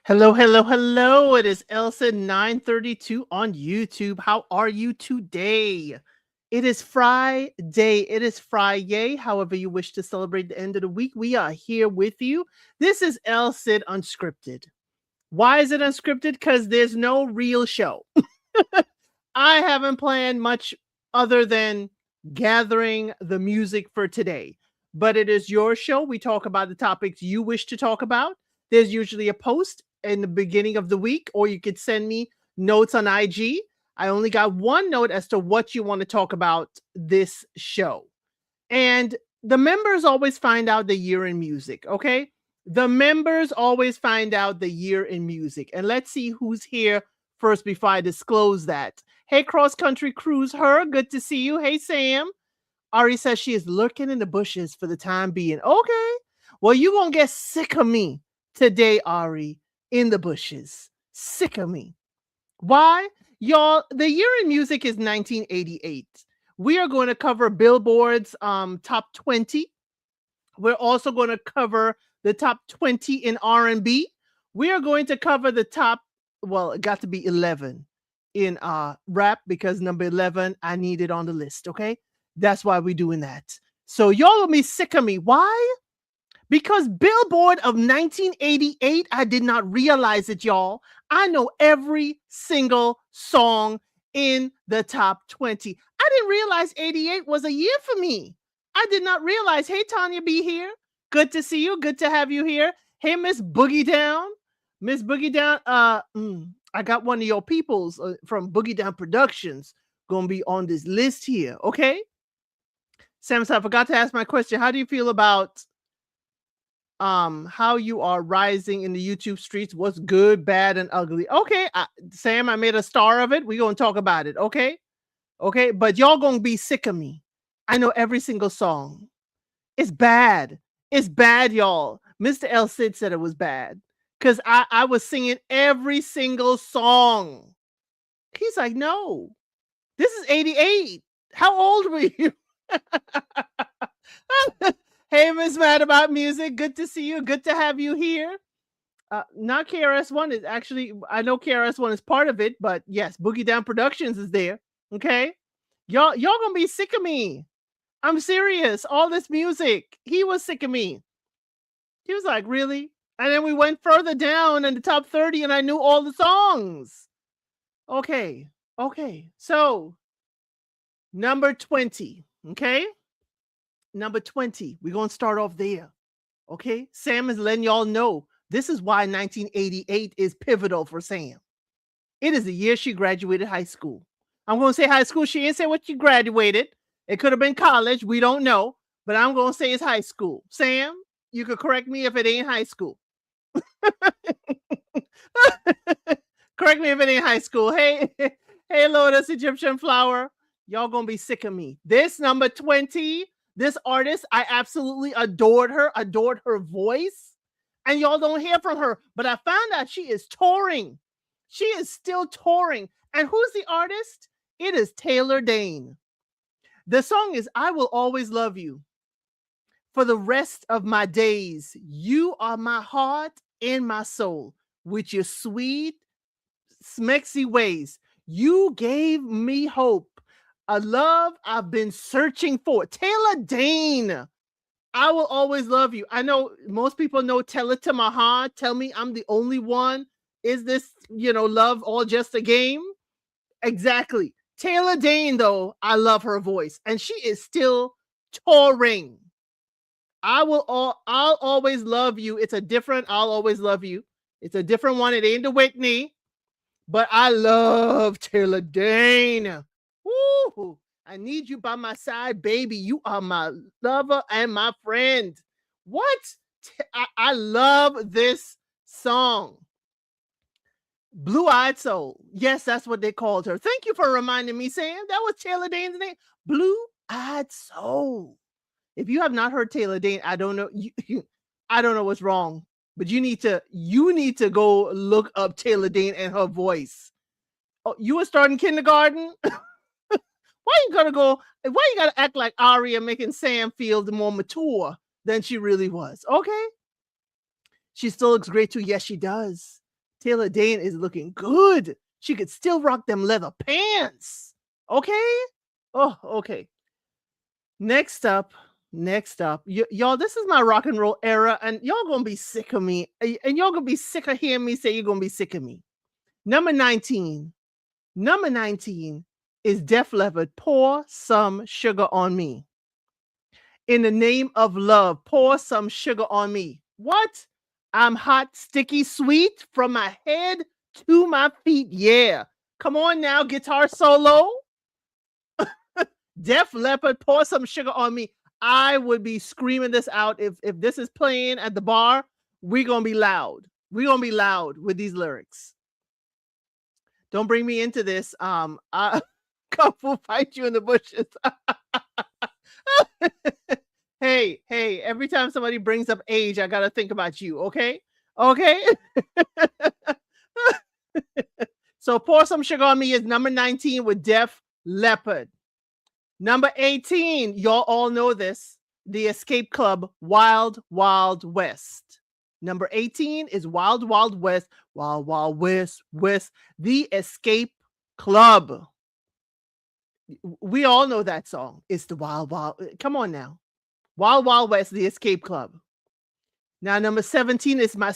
Hello, hello, hello. It is ElCid 932 on YouTube. How are you today? It is Friday. It is Friday. However you wish to celebrate the end of the week, we are here with you. This is ElCid Unscripted. Why is it unscripted? Because there's no real show. I haven't planned much other than gathering the music for today. But it is your show. We talk about the topics you wish to talk about. There's usually a post in the beginning of the week, or you could send me notes on IG. I only got one note as to what you want to talk about this show. And the members always find out the year in music, okay? The members always find out the year in music. And let's see who's here first before I disclose that. Hey, Cross Country Cruise Her, good to see you. Hey, Sam. Ari says she is lurking in the bushes for the time being. Okay. Well, you're going to get sick of me today, Ari, in the bushes. Sick of me. Why? Y'all, the year in music is 1988. We are going to cover Billboard's top 20. We're also going to cover the top 20 in R&B. We are going to cover the top, well, it got to be 11 in rap because number 11, I need it on the list, okay? That's why we're doing that. So y'all will be sick of me. Why? Because Billboard of 1988, I did not realize it, y'all. I know every single song in the top 20. I didn't realize 88 was a year for me. I did not realize. Hey, Tanya B here. Good to see you. Good to have you here. Hey, Miss Boogie Down. Miss Boogie Down, I got one of your peoples from Boogie Down Productions going to be on this list here, okay? Sam, I forgot to ask my question. How do you feel about how you are rising in the YouTube streets? What's good, bad, and ugly? Okay, Sam, I made a star of it. We're going to talk about it, okay? Okay, but y'all going to be sick of me. I know every single song. It's bad. It's bad, y'all. Mr. ElCid said it was bad because I was singing every single song. He's like, no, this is 88. How old were you? Hey, Miss Mad About Music. Good to see you. Good to have you here. Not KRS-One is actually, I know KRS-One is part of it, but yes, Boogie Down Productions is there. Okay. Y'all gonna be sick of me. I'm serious. All this music. He was sick of me. He was like, really? And then we went further down in the top 30 and I knew all the songs. Okay. Okay. So, number 20. Okay. Number 20. We're going to start off there. Okay. Sam is letting y'all know this is why 1988 is pivotal for Sam. It is the year she graduated high school. I'm going to say high school. She didn't say what she graduated. It could have been college. We don't know. But I'm going to say it's high school. Sam, you could correct me if it ain't high school. Correct me if it ain't high school. Hey, hey, Lotus, Egyptian Flower. Y'all going to be sick of me. This number 20, this artist, I absolutely adored her voice. And y'all don't hear from her. But I found out she is touring. She is still touring. And who's the artist? It is Taylor Dayne. The song is I Will Always Love You. For the rest of my days, you are my heart and my soul. With your sweet, smexy ways, you gave me hope. A love I've been searching for. Taylor Dayne. I Will Always Love You. I know most people know Tell It to My Heart. Tell Me I'm the Only One. Is this, love all just a game? Exactly. Taylor Dayne, though, I love her voice. And she is still touring. I'll Always Love You. It's a different I'll Always Love You. It's a different one. It ain't the Whitney. But I love Taylor Dayne. Woo! I need you by my side, baby. You are my lover and my friend. What? I love this song. Blue Eyed Soul. Yes, that's what they called her. Thank you for reminding me, Sam. That was Taylor Dayne's name. Blue Eyed Soul. If you have not heard Taylor Dayne, I don't know. I don't know what's wrong, but you need to go look up Taylor Dayne and her voice. Oh, you were starting kindergarten? Why you gotta act like Aria, making Sam feel more mature than she really was? Okay. She still looks great too. Yes, she does. Taylor Dane is looking good. She could still rock them leather pants. Okay? Oh, okay. Next up, y'all, this is my rock and roll era, and y'all gonna be sick of me, and y'all gonna be sick of hearing me say you're gonna be sick of me. Number 19 is Def Leppard, Pour Some Sugar on Me. In the name of love, pour some sugar on me. What? I'm hot, sticky, sweet from my head to my feet. Yeah. Come on now, guitar solo. Def Leppard, Pour Some Sugar on Me. I would be screaming this out if this is playing at the bar. We're gonna be loud. We're gonna be loud with these lyrics. Don't bring me into this. Kung Fu fight you in the bushes. Hey, every time somebody brings up age, I gotta think about you, okay? Okay. So Pour Some Sugar on Me is number 19 with Def Leppard. Number 18, y'all all know this, the Escape Club, Wild Wild West. Number 18 is Wild Wild West, Wild Wild West, the Escape Club. We all know that song. It's the Wild Wild. Come on now. Wild Wild West, the Escape Club. Now, number 17 is my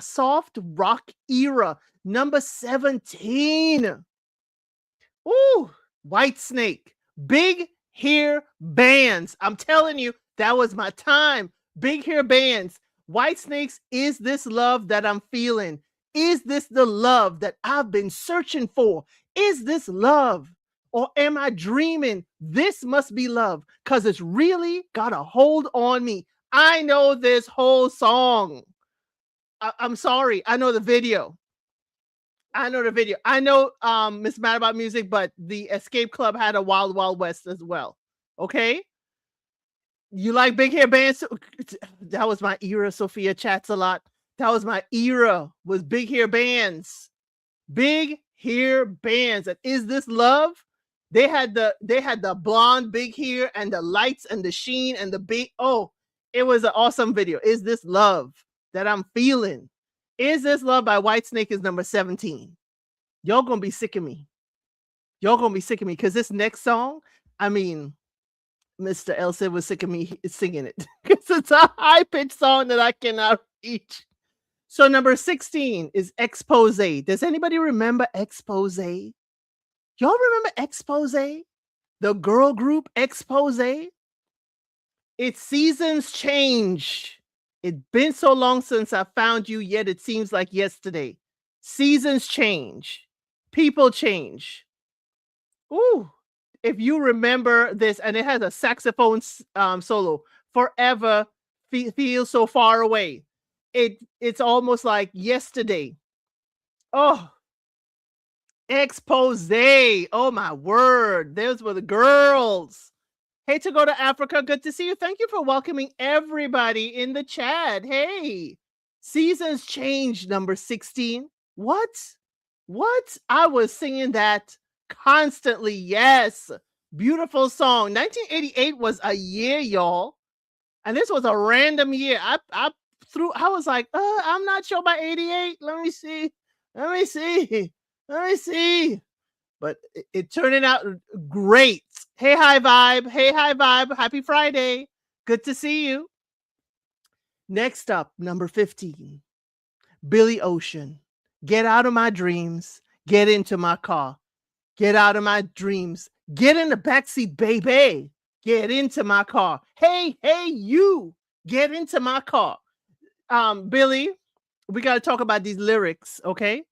soft rock era. Number 17. Ooh, Whitesnake. Big hair bands. I'm telling you, that was my time. Big hair bands. Whitesnake's Is This Love That I'm Feeling? Is this the love that I've been searching for? Is this love? Or am I dreaming? This must be love, because it's really got a hold on me. I know this whole song. I'm sorry. I know the video. I know Miss Mad About Music, but the Escape Club had a Wild Wild West as well. Okay? You like big hair bands? That was my era. Sophia chats a lot. That was my era, was big hair bands. Big hair bands. And Is This Love? They had the blonde big hair and the lights and the sheen and the big, it was an awesome video. Is This Love That I'm Feeling? Is This Love by Whitesnake is number 17. Y'all gonna be sick of me. Because this next song, I mean, Mr. ElCid was sick of me singing it because it's a high-pitched song that I cannot reach. So number 16 is Expose. Does anybody remember Expose? Y'all remember Expose? The girl group Expose? It's Seasons Change. It's been so long since I found you, yet it seems like yesterday. Seasons change. People change. Ooh. If you remember this, and it has a saxophone solo, Forever Feels So Far Away. It's almost like yesterday. Oh, Expose. Oh my word. Those were the girls. Hey, to go to Africa. Good to see you. Thank you for welcoming everybody in the chat. Hey, Seasons Change, number 16. What? I was singing that constantly. Yes. Beautiful song. 1988 was a year, y'all. And this was a random year. I was like, I'm not sure about 88. Let me see. But it turned out great. Hey, High Vibe. Happy Friday. Good to see you. Next up, number 15. Billy Ocean. Get out of my dreams. Get into my car. Get out of my dreams. Get in the backseat, baby. Get into my car. Hey, you. Get into my car. Billy, we got to talk about these lyrics, okay?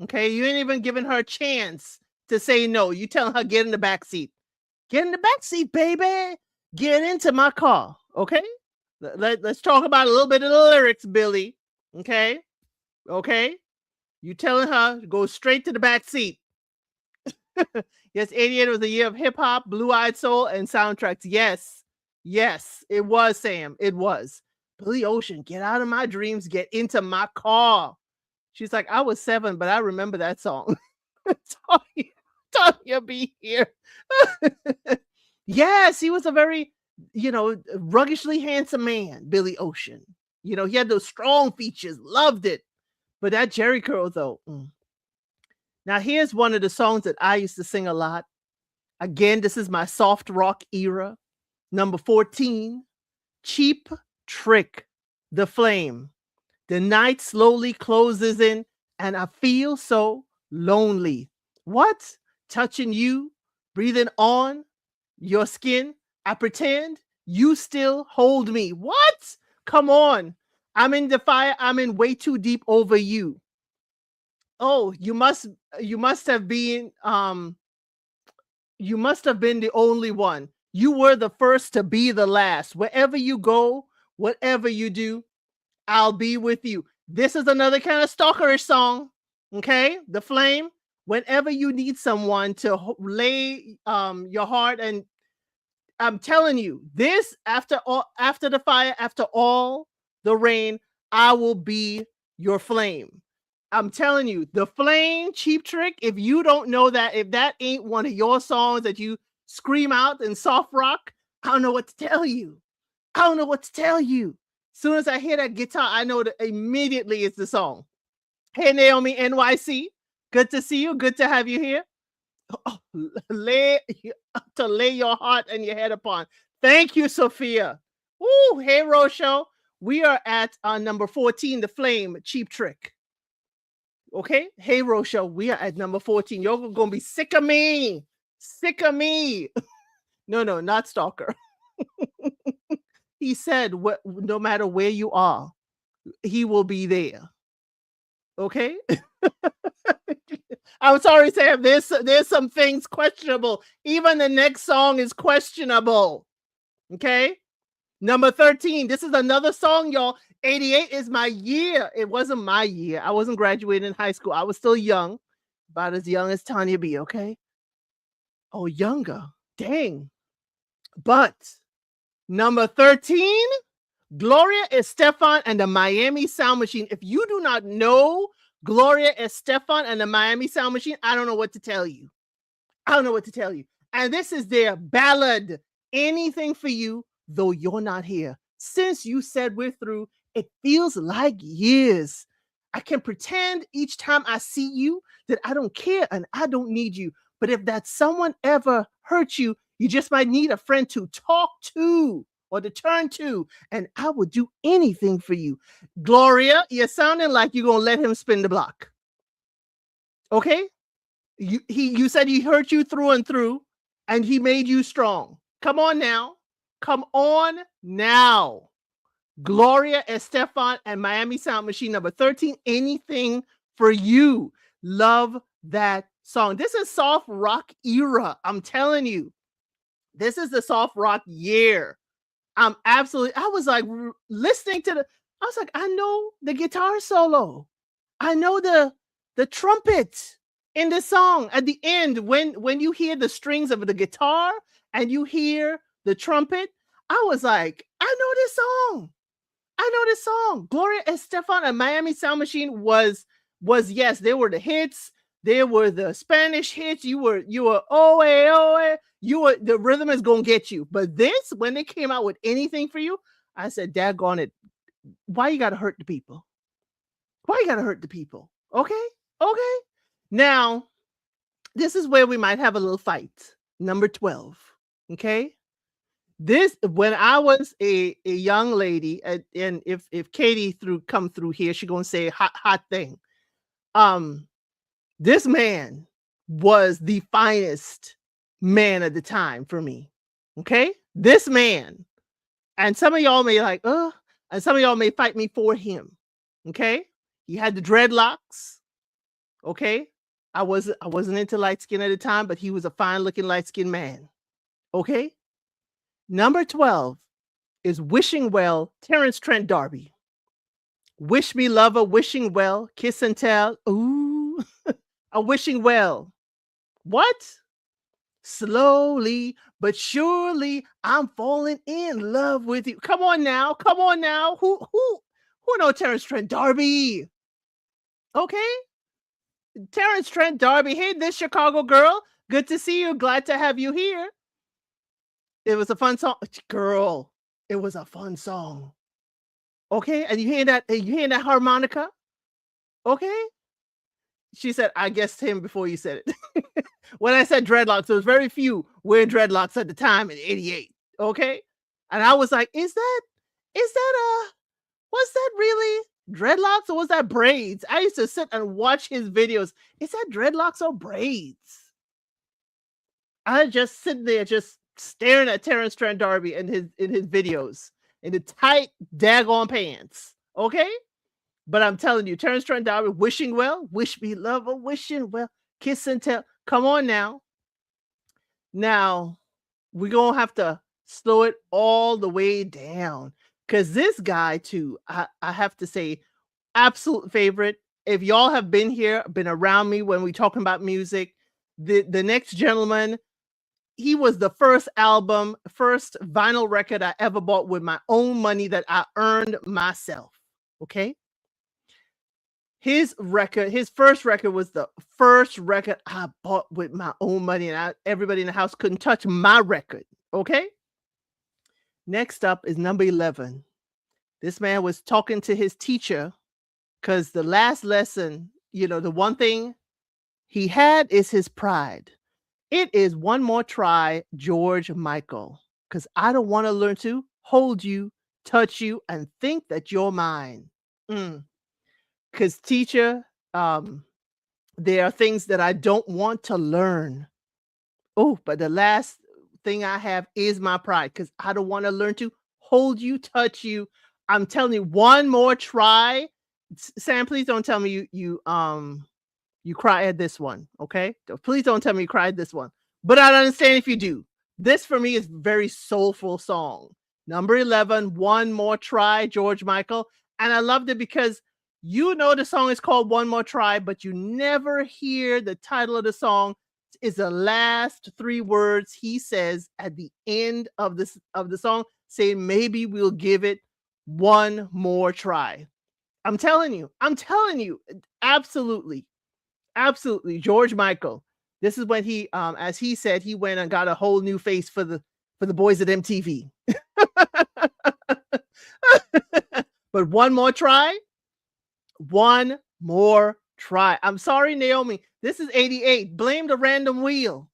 Okay, you ain't even giving her a chance to say no. You telling her, get in the backseat. Get in the backseat, baby. Get into my car, okay? Let's talk about a little bit of the lyrics, Billy. Okay? You telling her to go straight to the back seat. Yes, 88 was the year of hip hop, Blue-Eyed Soul, and soundtracks. Yes, it was, Sam. It was. Billy Ocean, get out of my dreams, get into my car. She's like, I was 7, but I remember that song. Tanya be here. Yes, he was a very, ruggishly handsome man, Billy Ocean. He had those strong features. Loved it. But that Jerry Curl though. Now here's one of the songs that I used to sing a lot. Again, this is my soft rock era. Number 14, Cheap Trick, The Flame. The night slowly closes in and I feel so lonely. What? Touching you, breathing on your skin. I pretend you still hold me. What? Come on. I'm in the fire. I'm in way too deep over you. Oh, you must have been the only one. You were the first to be the last. Wherever you go, whatever you do, I'll be with you. This is another kind of stalkerish song. Okay? The Flame. Whenever you need someone to lay your heart, and I'm telling you, this after the fire, after all the rain, I will be your flame. I'm telling you, The Flame, Cheap Trick. If you don't know that, if that ain't one of your songs that you scream out in soft rock, I don't know what to tell you. I don't know what to tell you. Soon as I hear that guitar, I know that immediately it's the song. Hey, Naomi NYC. Good to see you. Good to have you here. Oh, lay your heart and your head upon. Thank you, Sophia. Ooh, hey, Rochelle. We are at number 14, The Flame, Cheap Trick. Okay. Hey, Rochelle, we are at number 14. You're going to be sick of me. Sick of me. No, not stalker. He said, no matter where you are, he will be there. Okay. I'm sorry, Sam. There's some things questionable. Even the next song is questionable. Okay. Number 13. This is another song, y'all. 88 is my year. It wasn't my year. I wasn't graduating in high school. I was still young, about as young as Tanya B. Okay. Oh, younger. Dang. But number 13, Gloria Estefan and the Miami Sound Machine. If you do not know Gloria Estefan and the Miami Sound Machine, I don't know what to tell you. I don't know what to tell you. And this is their ballad, Anything for You, Though You're Not Here. Since you said we're through, it feels like years. I can pretend each time I see you that I don't care and I don't need you. But if that someone ever hurt you, you just might need a friend to talk to or to turn to, and I will do anything for you. Gloria, you're sounding like you're going to let him spin the block. Okay? You said he hurt you through and through, and he made you strong. Come on now. Come on now. Gloria Estefan and Miami Sound Machine, number 13, Anything for You. Love that song. This is soft rock era. I'm telling you. This is the soft rock year. I was like listening to I was like, I know the guitar solo. I know the trumpet in this song at the end when you hear the strings of the guitar and you hear the trumpet. I was like, I know this song. I know this song. Gloria Estefan and Miami Sound Machine was yes, they were the hits. There were the Spanish hits. You were oe. The rhythm is gonna get you. But this, when they came out with Anything for You, I said, daggone it. Why you gotta hurt the people? Why you gotta hurt the people? Okay. Now, this is where we might have a little fight. Number 12. Okay. This, when I was a young lady, and if Katie come through here, she's gonna say hot thing. This man was the finest man at the time for me. Okay? This man. And some of y'all may and some of y'all may fight me for him. Okay? He had the dreadlocks. Okay? I wasn't into light skin at the time, but he was a fine looking light skinned man. Okay? Number 12 is Wishing Well, Terrence Trent D'Arby. Wish me lover, wishing well, kiss and tell. Ooh, a wishing well. What? Slowly but surely, I'm falling in love with you. Come on now. Who know Terrence Trent D'Arby? Okay. Terrence Trent D'Arby. Hey, this Chicago girl. Good to see you. Glad to have you here. It was a fun song. Girl, it was a fun song. Okay, and you hear that harmonica? Okay? She said, "I guessed him before you said it." When I said dreadlocks, there was very few wearing dreadlocks at the time in '88. Okay? And I was like, is that was that really dreadlocks or was that braids? I used to sit and watch his videos. Is that dreadlocks or braids? I just sitting there just staring at Terrence Trent D'Arby in his videos in the tight daggone pants. Okay? But I'm telling you, Terrence Trent D'Arby, wishing well, wish me love, or wishing well, kiss and tell. Come on now. Now, we're gonna have to slow it all the way down. Cause this guy too, I have to say, absolute favorite. If y'all have been here, been around me when we talking about music, the next gentleman, he was the first album, first vinyl record I ever bought with my own money that I earned myself. Okay. His first record was the first record I bought with my own money, and everybody in the house couldn't touch my record. Okay. Next up is number 11. This man was talking to his teacher because the last lesson, the one thing he had is his pride. It is One More Try, George Michael, because I don't want to learn to hold you, touch you, and think that you're mine. Because teacher, there are things that I don't want to learn. Oh, but the last thing I have is my pride because I don't want to learn to hold you, touch you. I'm telling you, one more try. Sam, please don't tell me you cry at this one, okay? Please don't tell me you cried this one. But I understand if you do. This for me is very soulful song. Number 11, One More Try, George Michael. And I loved it because the song is called One More Try, but you never hear the title of the song is the last 3 words he says at the end of the song, saying maybe we'll give it one more try. I'm telling you, absolutely, George Michael. This is when he, as he said, he went and got a whole new face for the boys at MTV. But one more try. I'm sorry, Naomi. This is 88. Blame the random wheel.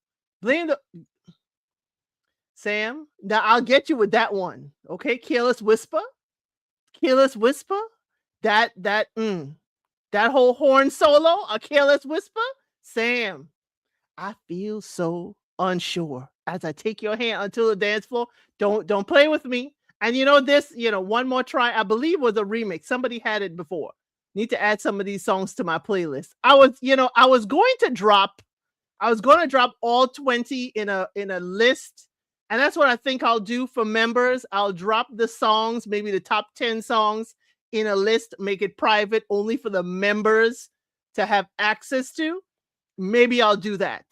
Sam. Now I'll get you with that one. Okay, Careless Whisper. That whole horn solo, a Careless Whisper. Sam, I feel so unsure as I take your hand until the dance floor. Don't play with me. And this, One More Try, I believe was a remix. Somebody had it before. Need to add some of these songs to my playlist. I was going to drop all 20 in a list. And that's what I think I'll do for members. I'll drop the songs, maybe the top 10 songs in a list, make it private only for the members to have access to. Maybe I'll do that.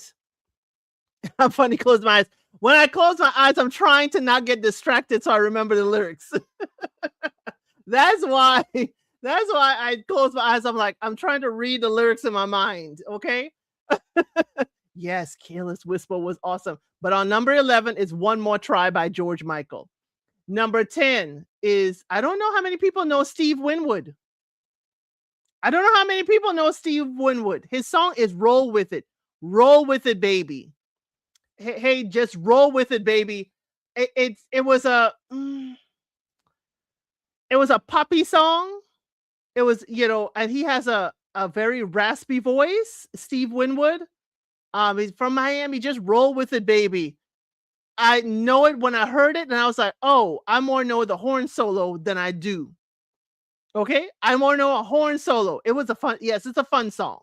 I'm funny, close my eyes. When I close my eyes, I'm trying to not get distracted so I remember the lyrics. That's why I close my eyes. I'm like, I'm trying to read the lyrics in my mind. Okay. Yes, Careless Whisper was awesome. But on number 11 is One More Try by George Michael. Number 10 is, I don't know how many people know Steve Winwood. His song is Roll With It. Roll with it, baby. Hey, just roll with it, baby. It was a puppy song. It was, and he has a very raspy voice, Steve Winwood. He's from Miami. Just roll with it, baby. I know it when I heard it, and I was like, oh, I more know the horn solo than I do. Okay, I more know a horn solo. It's a fun song.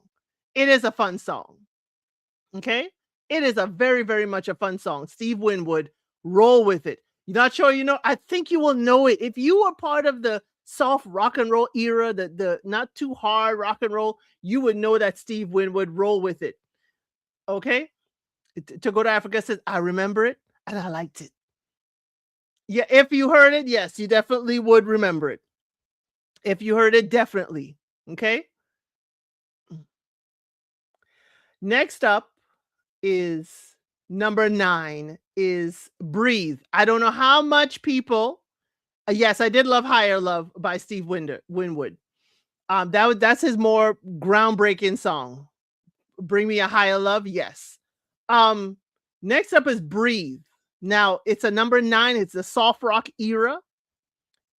It is a fun song. Okay, it is a very, very much a fun song. Steve Winwood, Roll With It. You're not sure, I think you will know it. If you were part of the soft rock and roll era, the not too hard rock and roll, you would know that Steve Winwood, Roll With It. Okay, To Go to Africa says, I remember it and I liked it. Yeah, if you heard it, yes, you definitely would remember it. If you heard it, definitely. Okay. Next up is number 9 is Breathe. I don't know how much people. Yes, I did love Higher Love by Steve Winwood. That's his more groundbreaking song. Bring Me a Higher Love, yes. Um, Next up is Breathe. Now it's a number 9. It's the soft rock era.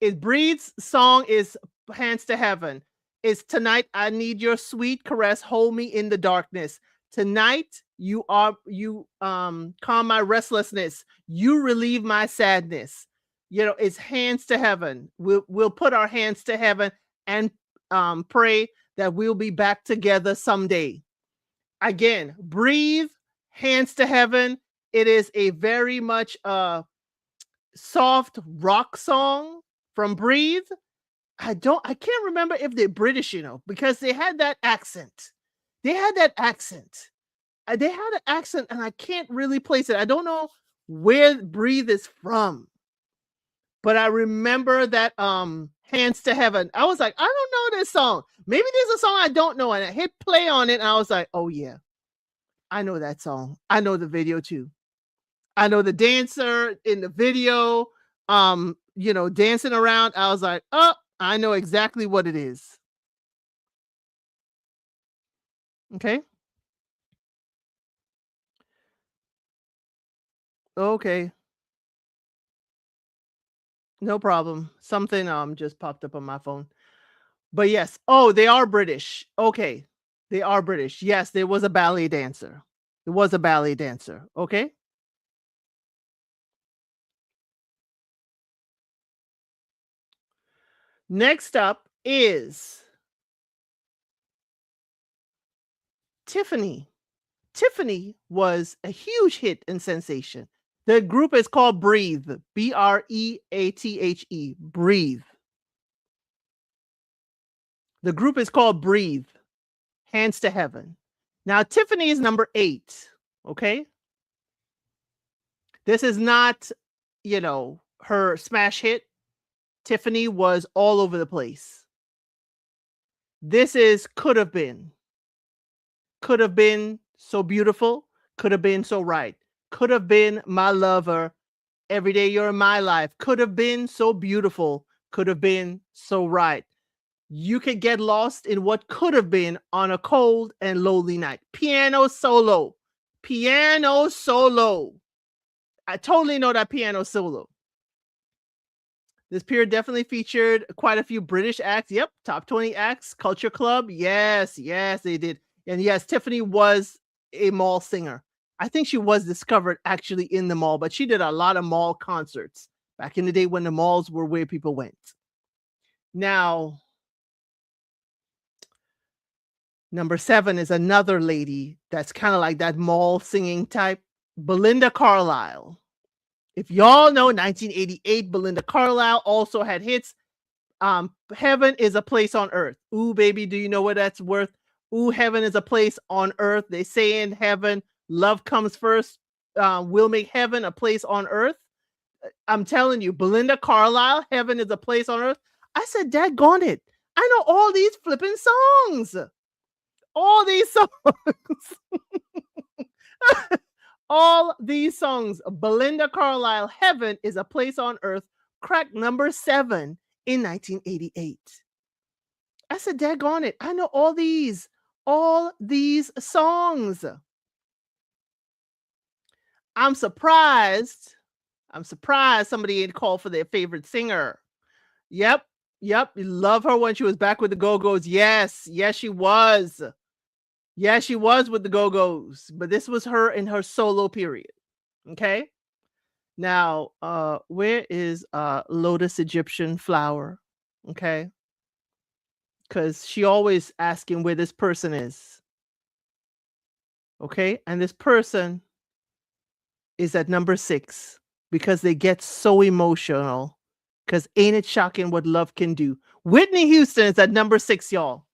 It Breathes song is Hands to Heaven. It's Tonight I Need Your Sweet Caress, Hold Me in the Darkness. Tonight you calm my restlessness. You relieve my sadness. You know, it's Hands to Heaven. We'll put our hands to heaven and pray that we'll be back together someday. Again, Breathe, Hands to Heaven. It is a very much soft rock song from Breathe. I can't remember if they're British, because they had that accent. They had that accent. They had an accent, and I can't really place it. I don't know where Breathe is from, but I remember that Hands to Heaven. I was like, I don't know this song. Maybe there's a song I don't know, and I hit play on it, and I was like, oh yeah, I know that song. I know the video too. I know the dancer in the video, dancing around. I was like, oh, I know exactly what it is. Okay. Okay. No problem. Something just popped up on my phone. But yes. Oh, they are British. Okay. They are British. Yes, there was a ballet dancer. There was a ballet dancer. Okay. Next up is Tiffany. Tiffany was a huge hit and sensation. The group is called Breathe. Breathe. Breathe. The group is called Breathe. Hands to Heaven. Now, Tiffany is number 8. Okay. This is not, her smash hit. Tiffany was all over the place. This is Could Have Been. Could have been so beautiful. Could have been so right. Could have been my lover. Every day you're in my life. Could have been so beautiful. Could have been so right. You could get lost in what could have been on a cold and lonely night. Piano solo. Piano solo. I totally know that piano solo. This period definitely featured quite a few British acts. Yep, top 20 acts. Culture Club. Yes, they did. And yes, Tiffany was a mall singer. I think she was discovered actually in the mall, but she did a lot of mall concerts back in the day when the malls were where people went. Now, number 7 is another lady that's kind of like that mall singing type, Belinda Carlisle. If y'all know 1988, Belinda Carlisle also had hits. Heaven is a Place on Earth. Ooh, baby, do you know what that's worth? Ooh, heaven is a place on earth. They say in heaven, love comes first. We'll make heaven a place on earth. I'm telling you, Belinda Carlisle, Heaven is a Place on Earth. I said, daggone it. I know all these flipping songs. All these songs. All these songs. Belinda Carlisle, Heaven is a Place on Earth, cracked number 7 in 1988. I said, daggone it. I know all these songs. I'm surprised somebody ain't called for their favorite singer. Yep. Love her when she was back with the Go-Go's. Yes, she was. Yeah, she was with the Go-Go's, but this was her in her solo period. Okay. Now, where is Lotus Egyptian Flower? Okay. Because she always asking where this person is. Okay. And this person is at number 6 because they get so emotional. Because ain't it shocking what love can do? Whitney Houston is at number 6, y'all.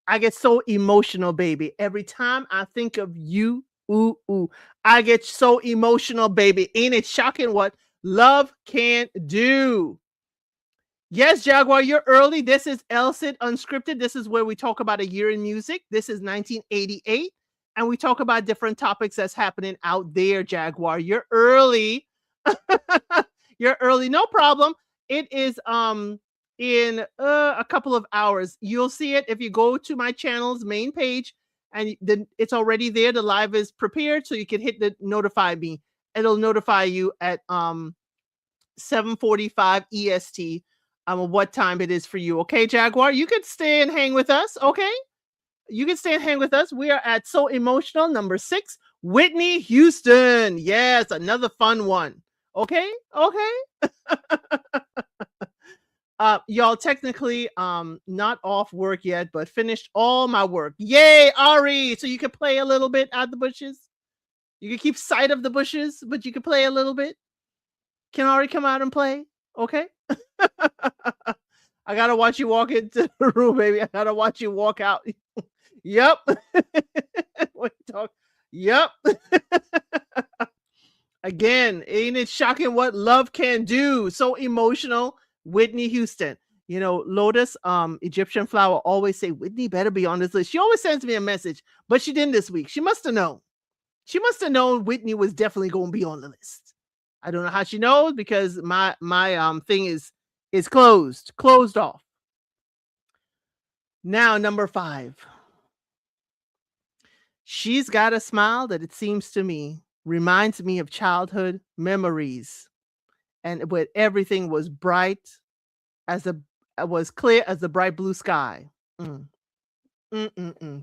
I get so emotional, baby. Every time I think of you, I get so emotional, baby. Ain't it shocking what love can do? Yes, Jaguar, you're early. This is ElCid Unscripted. This is where we talk about a year in music. This is 1988. And we talk about different topics that's happening out there, Jaguar. You're early. You're early. No problem. It is in a couple of hours. You'll see it if you go to my channel's main page, and then it's already there. The live is prepared, so you can hit the notify me. It'll notify you at 7:45 EST what time it is for you. Okay, Jaguar, you can stay and hang with us. Okay, you can stay and hang with us. We are at So Emotional number 6, Whitney Houston. Yes, another fun one. Okay, okay. Y'all, technically not off work yet, but finished all my work. Yay, Ari! So you can play a little bit at the bushes. You can keep sight of the bushes, but you can play a little bit. Can Ari come out and play? Okay. I gotta watch you walk into the room, baby. I gotta watch you walk out. Yep. Yep. Again, ain't it shocking what love can do? So emotional. Whitney Houston. You know, Lotus, Egyptian flower, always say Whitney better be on this list. She always sends me a message, but she didn't this week. She must have known. She must have known Whitney was definitely going to be on the list. I don't know how she knows, because my thing is closed off. Now, number 5. She's got a smile that, it seems to me, reminds me of childhood memories, and where everything was bright was clear as the bright blue sky.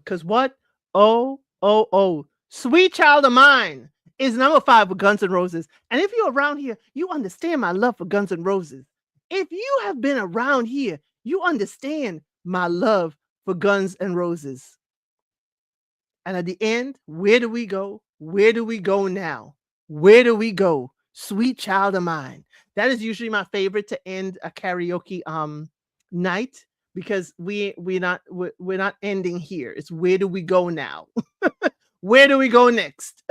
Cause what? Oh, Sweet Child of Mine is number 5 with Guns N' Roses. And if you're around here, you understand my love for Guns N' Roses. If you have been around here, you understand my love for Guns N' Roses. And at the end, where do we go? Where do we go now? Where do we go? Sweet Child of Mine. That is usually my favorite to end a karaoke night, because we're not ending here. It's where do we go now? Where do we go next?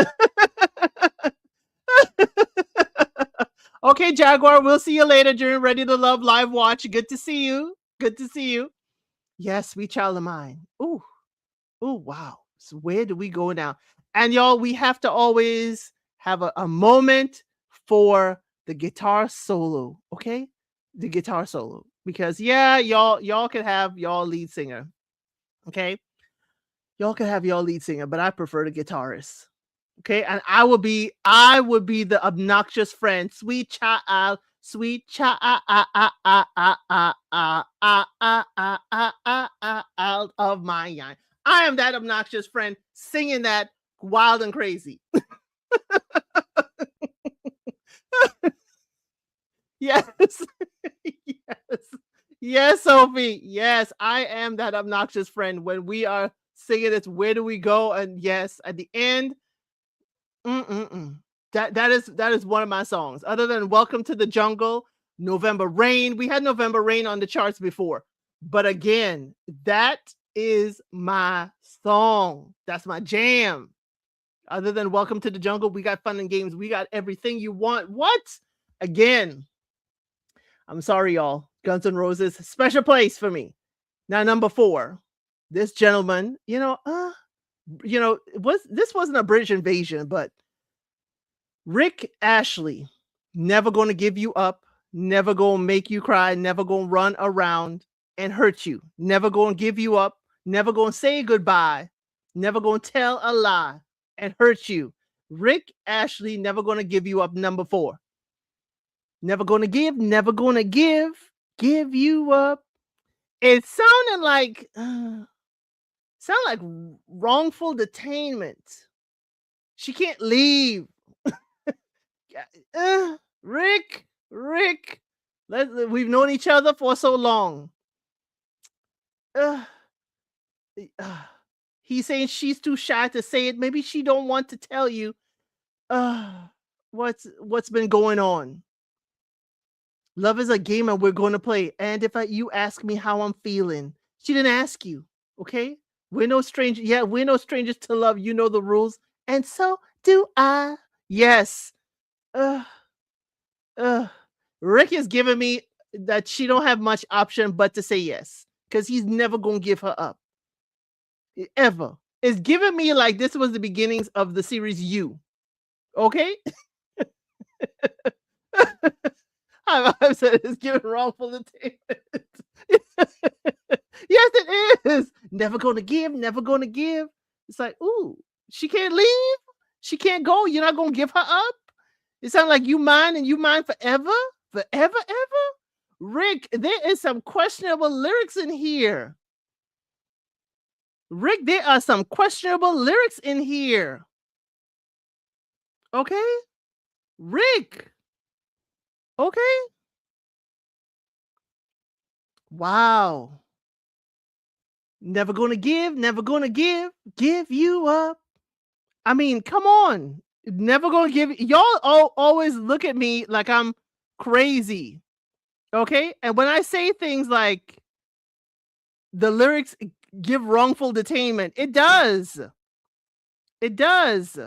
Okay, Jaguar, we'll see you later during Ready to Love live watch. Good to see you. Good to see you. Yes, Sweet Child of Mine. Ooh, wow. So where do we go now? And y'all, we have to always have a moment for the guitar solo, okay? The guitar solo. Because yeah, y'all can have y'all lead singer. Okay? Y'all can have y'all lead singer, but I prefer the guitarist. Okay? And I would be the obnoxious friend, sweet child of mine. I am that obnoxious friend singing that wild and crazy. Yes. Yes. Yes, Sophie. Yes, I am that obnoxious friend when we are singing this Where Do We Go? And yes, at the end, that is one of my songs. Other than Welcome to the Jungle, November Rain. We had November Rain on the charts before. But again, that is my song. That's my jam. Other than Welcome to the Jungle, we got Fun and Games. We got Everything You Want. What? Again, I'm sorry, y'all. Guns N' Roses, special place for me. Now, number 4, this gentleman, this wasn't a British invasion, but Rick Ashley, Never Gonna Give You Up, Never Gonna Make You Cry, Never Gonna Run Around and Hurt You, Never Gonna Give You Up, Never Gonna Say Goodbye, Never Gonna Tell a Lie and Hurt You. Rick Ashley, Never Gonna Give You Up, number 4. Never gonna give you up. It sounded like wrongful detainment. She can't leave. Rick, we've known each other for so long. He's saying she's too shy to say it. Maybe she don't want to tell you what's been going on. Love is a game and we're going to play. And if you ask me how I'm feeling, she didn't ask you. Okay? We're no stranger. Yeah, we're no strangers to love. You know the rules. And so do I. Yes. Rick is giving me that she don't have much option but to say yes. Because he's never going to give her up. Ever. It's giving me like this was the beginnings of the series You. Okay? I've said it's giving wrongful entertainment. Yes, it is. Never gonna give, never gonna give. It's like, ooh, she can't leave. She can't go. You're not gonna give her up. It sounds like you mine and you mine forever, forever, ever. Rick, there is some questionable lyrics in here. Rick, there are some questionable lyrics in here. Okay, Rick. Okay. Wow. Never gonna give you up. I mean, come on. Never gonna give y'all always look at me like I'm crazy. Okay? And when I say things like the lyrics give wrongful detainment, it does. It does.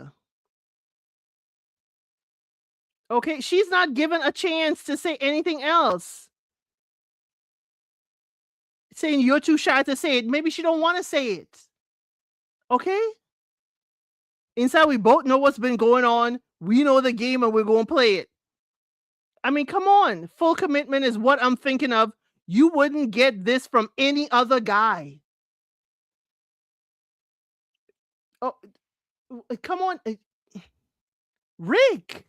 Okay? She's not given a chance to say anything else. Saying you're too shy to say it. Maybe she don't want to say it. Okay? Inside, we both know what's been going on. We know the game and we're going to play it. I mean, come on. Full commitment is what I'm thinking of. You wouldn't get this from any other guy. Oh, come on. Rick.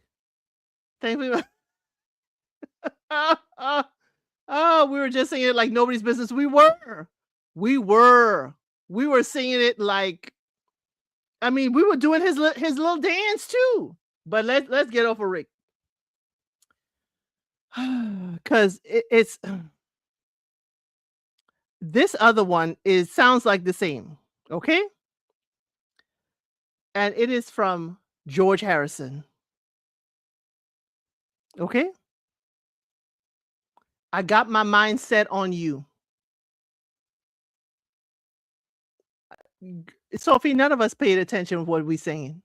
Thank you. Oh, we were just singing it like nobody's business. We were. We were. We were singing it like, I mean, we were doing his little dance too. But let's get over Rick. Because it's this other one sounds like the same. Okay. And it is from George Harrison. Okay. I got my mind set on you. Sophie, none of us paid attention to what we saying.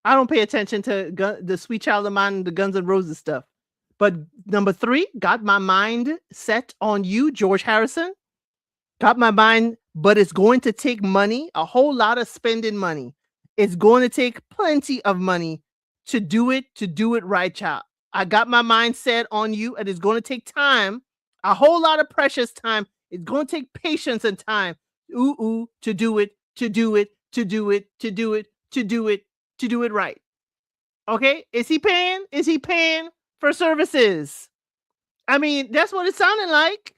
I don't pay attention to the Sweet Child of Mine and the Guns N' Roses stuff. But number 3, got my mind set on you, George Harrison. Got my mind, but it's going to take money, a whole lot of spending money. It's going to take plenty of money to do it right, child. I got my mind set on you, and it's going to take time, a whole lot of precious time. It's going to take patience and time. To do it right. Okay? Is he paying? Is he paying for services? I mean, that's what it sounded like.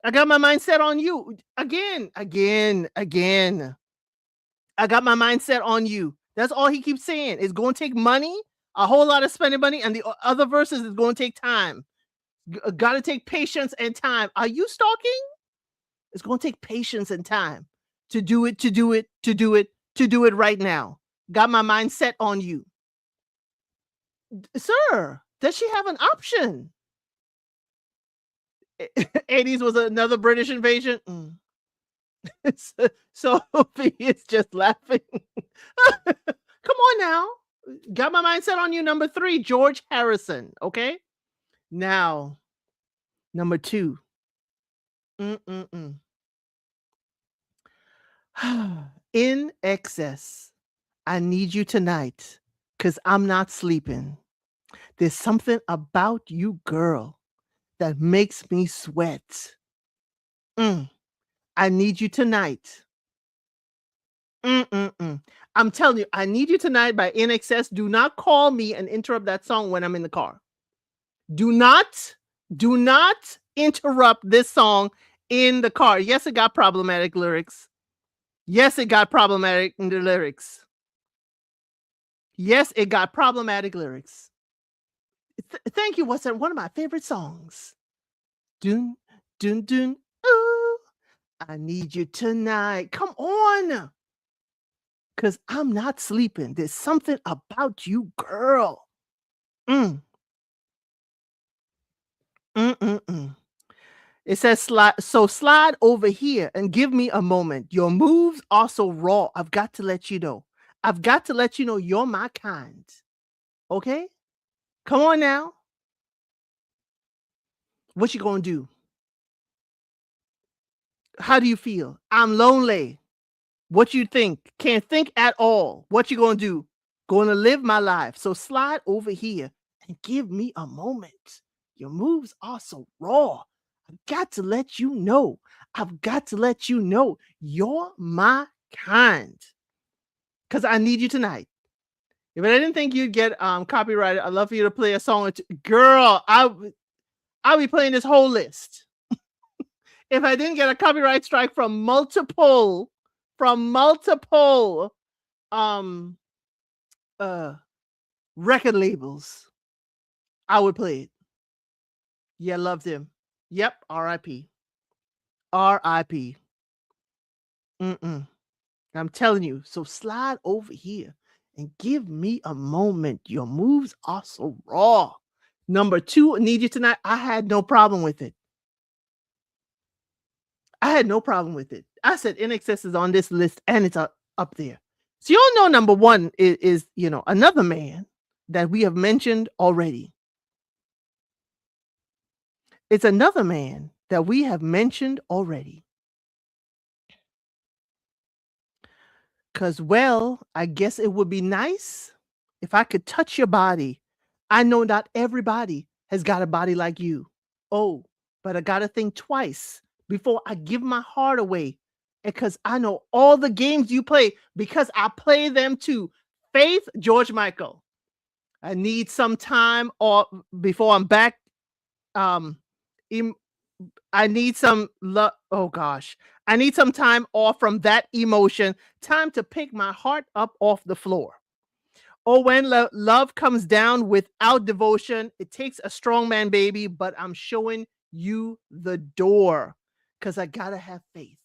I got my mind set on you. Again. I got my mind set on you. That's all he keeps saying. It's going to take money, a whole lot of spending money, and the other verses is going to take time. Got to take patience and time. Are you stalking? It's going to take patience and time to do it right now. Got my mind set on you. Sir, does she have an option? 80s was another British invasion. Sophie is just laughing. Come on now. Got my mind set on you. Number 3, George Harrison. Okay. Now, number 2. In excess. I need you tonight because I'm not sleeping. There's something about you, girl, that makes me sweat. I need you tonight. I'm telling you, I Need You Tonight by In Excess. Do not call me and interrupt that song when I'm in the car. Do not interrupt this song in the car. Yes, it got problematic lyrics. Yes, it got problematic in the lyrics. Yes, it got problematic lyrics. Thank you. What's that? One of my favorite songs. Dun, dun, dun. Ooh, I need you tonight. Come on. Because I'm not sleeping. There's something about you, girl. It says, slide over here and give me a moment. Your moves are so raw. I've got to let you know. I've got to let you know you're my kind. Okay? Come on now. What you gonna do? How do you feel? I'm lonely. What you think? Can't think at all. What you gonna do? Gonna live my life. So slide over here and give me a moment. Your moves are so raw. I've got to let you know. I've got to let you know you're my kind. Because I need you tonight. If I didn't think you'd get copyrighted, I'd love for you to play a song or two. Girl, I'll be playing this whole list. If I didn't get a copyright strike from multiple um record labels, I would play it. Yeah, loved him. Yep, R.I.P. R.I.P. I'm telling you. So slide over here and give me a moment. Your moves are so raw. Number 2, Need You Tonight. I had no problem with it. I said NXS is on this list and it's up there. So you all know number 1 is another man that we have mentioned already. It's another man that we have mentioned already. Because, well, I guess it would be nice if I could touch your body. I know not everybody has got a body like you. Oh, but I got to think twice before I give my heart away. Because I know all the games you play because I play them too. Faith, George Michael. I need some time or before I'm back. I need some love. Oh gosh. I need some time off from that emotion. Time to pick my heart up off the floor. Or when love comes down without devotion, it takes a strong man, baby, but I'm showing you the door because I gotta have faith.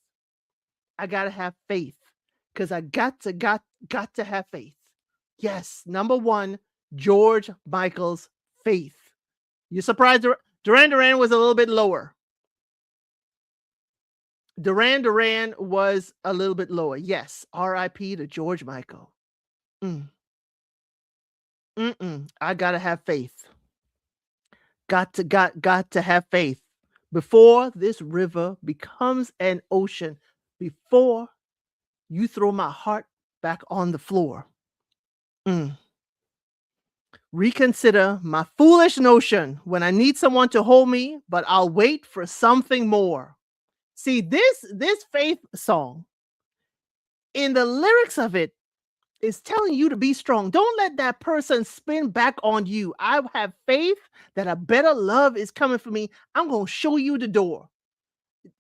I gotta have faith because I got to have faith. Yes, number 1, George Michael's Faith. You surprised? Duran Duran was a little bit lower. Duran was a little bit lower. Yes, R.I.P. to George Michael. I gotta have faith. Got to have faith before this river becomes an ocean. Before you throw my heart back on the floor. Reconsider my foolish notion when I need someone to hold me, but I'll wait for something more. See, this Faith song, in the lyrics of it, is telling you to be strong. Don't let that person spin back on you. I have faith that a better love is coming for me. I'm going to show you the door.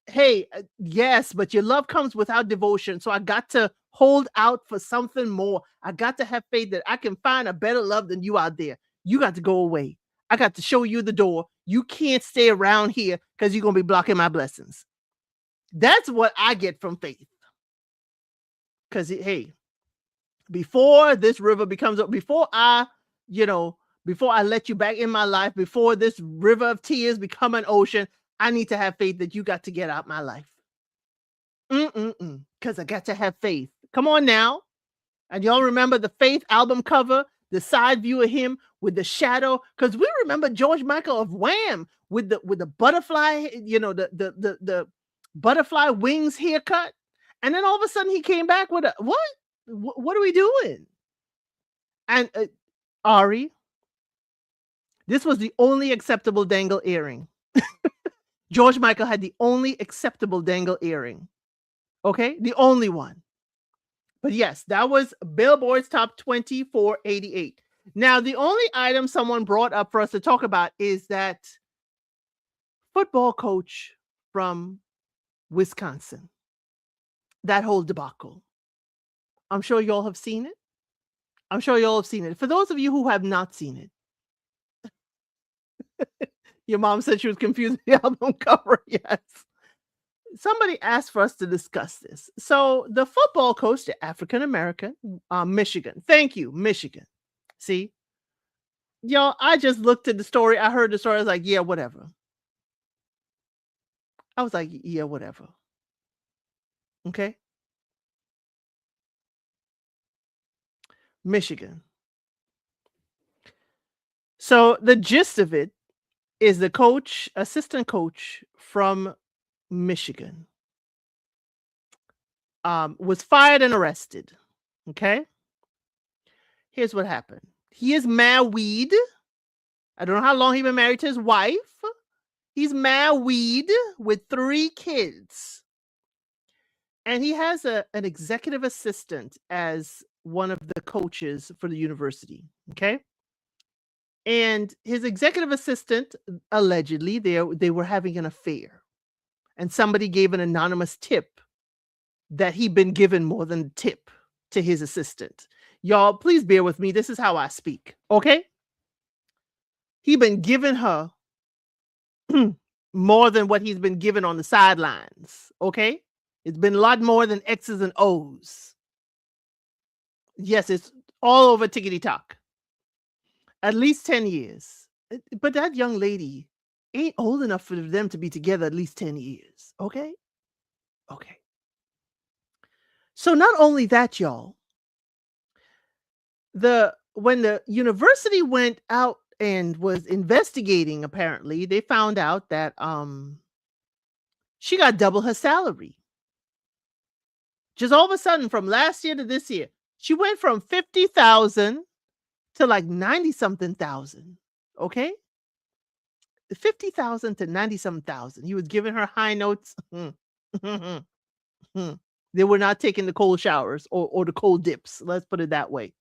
Hey, yes, but your love comes without devotion. So I got to hold out for something more. I got to have faith that I can find a better love than you out there. You got to go away. I got to show you the door. You can't stay around here because you're going to be blocking my blessings. That's what I get from Faith. Because, hey, before this river becomes, before I let you back in my life, before this river of tears become an ocean, I need to have faith that you got to get out my life. Because I got to have faith. Come on now. And y'all remember the Faith album cover, the side view of him with the shadow? Because we remember George Michael of Wham with the butterfly, the butterfly wings haircut. And then all of a sudden he came back with a, what are we doing? And Ari, this was the only acceptable dangle earring. George Michael had the only acceptable dangle earring. Okay? The only one. But yes, that was Billboard's Top 20 for 88. Now, the only item someone brought up for us to talk about is that football coach from Wisconsin. That whole debacle. I'm sure y'all have seen it. For those of you who have not seen it, your mom said she was confused with the album cover. Yes. Somebody asked for us to discuss this. So the football coach, the African-American, Michigan. Thank you, Michigan. See? Y'all, I just looked at the story. I heard the story. I was like, yeah, whatever. Okay? Michigan. So the gist of it is the assistant coach from Michigan, was fired and arrested. Okay? Here's what happened. He is married. I don't know how long he's been married to his wife. He's married with 3 kids. And he has an executive assistant as one of the coaches for the university, okay? And his executive assistant, allegedly, they were having an affair, and somebody gave an anonymous tip that he'd been given more than tip to his assistant. Y'all, please bear with me. This is how I speak, okay? He been giving her more than what he's been given on the sidelines, okay? It's been a lot more than X's and O's. Yes, it's all over tickety talk. At least 10 years. But that young lady ain't old enough for them to be together at least 10 years, okay? Okay. So not only that, y'all, when the university went out and was investigating, apparently, they found out that she got double her salary. Just all of a sudden, from last year to this year, she went from 50,000 to like 90 something thousand. Okay? 50,000 to 90 something thousand. He was giving her high notes. They were not taking the cold showers or the cold dips. Let's put it that way.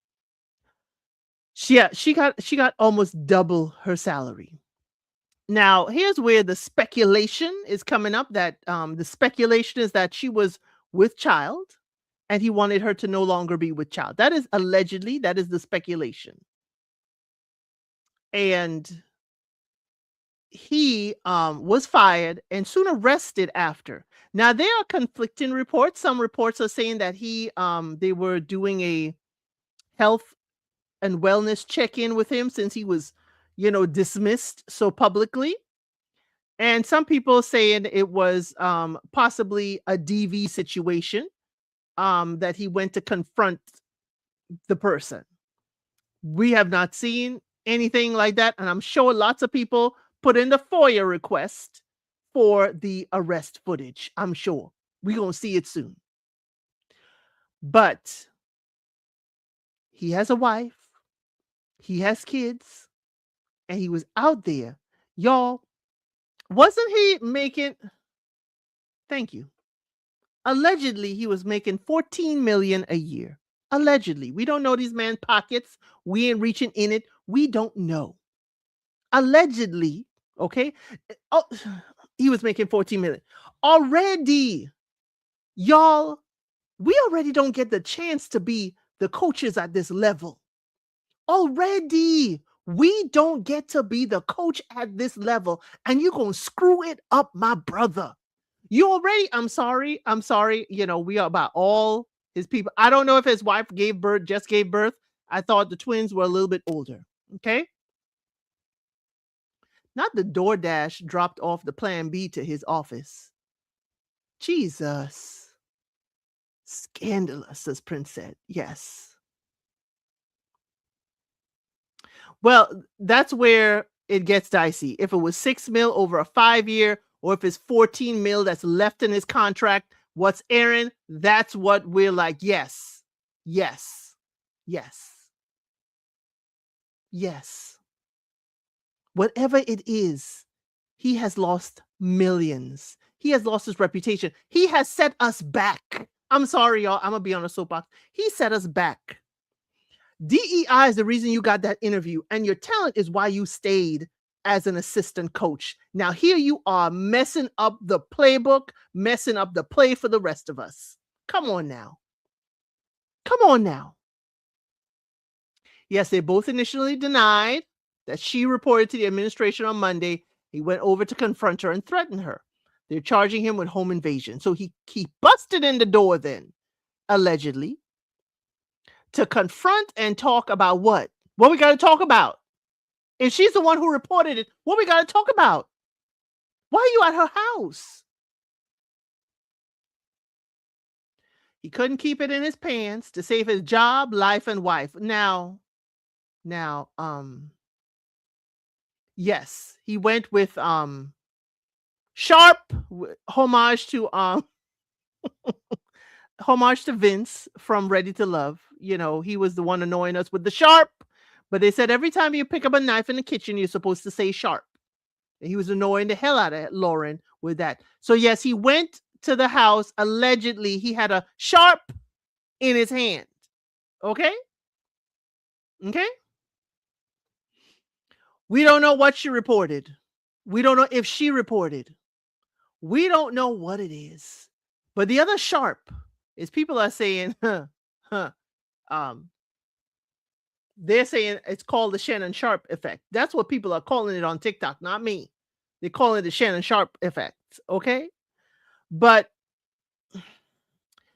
She got almost double her salary. Now, here's where the speculation is coming up, that the speculation is that she was with child and he wanted her to no longer be with child. That is allegedly, that is the speculation. And he was fired and soon arrested after. Now, there are conflicting reports. Some reports are saying that they were doing a health and wellness check-in with him since he was, dismissed so publicly. And some people saying it was possibly a DV situation, that he went to confront the person. We have not seen anything like that, and I'm sure lots of people put in the FOIA request for the arrest footage. I'm sure we're going to see it soon. But he has a wife, he has kids, and he was out there. Y'all, wasn't he making, thank you. Allegedly, he was making 14 million a year. Allegedly. We don't know these man's pockets. We ain't reaching in it. We don't know. Allegedly, okay? Oh, he was making 14 million. Already, y'all, we already don't get the chance to be the coaches at this level. Already, we don't get to be the coach at this level, and you're going to screw it up, my brother. You already, I'm sorry. We are about all his people. I don't know if his wife just gave birth. I thought the twins were a little bit older. Okay. Not the DoorDash dropped off the Plan B to his office. Jesus. Scandalous, as Prince said. Yes. Well, that's where it gets dicey. If it was 6 mil over a 5-year, or if it's 14 mil that's left in his contract, what's Aaron? That's what we're like, yes, yes, yes, yes. Whatever it is, he has lost millions. He has lost his reputation. He has set us back. I'm sorry, y'all. I'm going to be on a soapbox. He set us back. DEI is the reason you got that interview, and your talent is why you stayed as an assistant coach. Now here you are messing up the playbook, messing up the play for the rest of us. Come on now. Come on now. Yes, they both initially denied that she reported to the administration on Monday. He went over to confront her and threaten her. They're charging him with home invasion. So he busted in the door then, allegedly, to confront and talk about what? What we got to talk about? If she's the one who reported it, what we got to talk about? Why are you at her house? He couldn't keep it in his pants to save his job, life, and wife. Now, yes, he went with sharp homage to homage to Vince from Ready to Love. He was the one annoying us with the sharp. But they said every time you pick up a knife in the kitchen, you're supposed to say sharp. And he was annoying the hell out of Lauren with that. So yes, he went to the house. Allegedly, he had a sharp in his hand. Okay? Okay? We don't know what she reported. We don't know if she reported. We don't know what it is. But the other sharp is people are saying, um, they're saying it's called the Shannon Sharp effect. That's what people are calling it on TikTok, not me. They call it the Shannon Sharp effect. Okay. But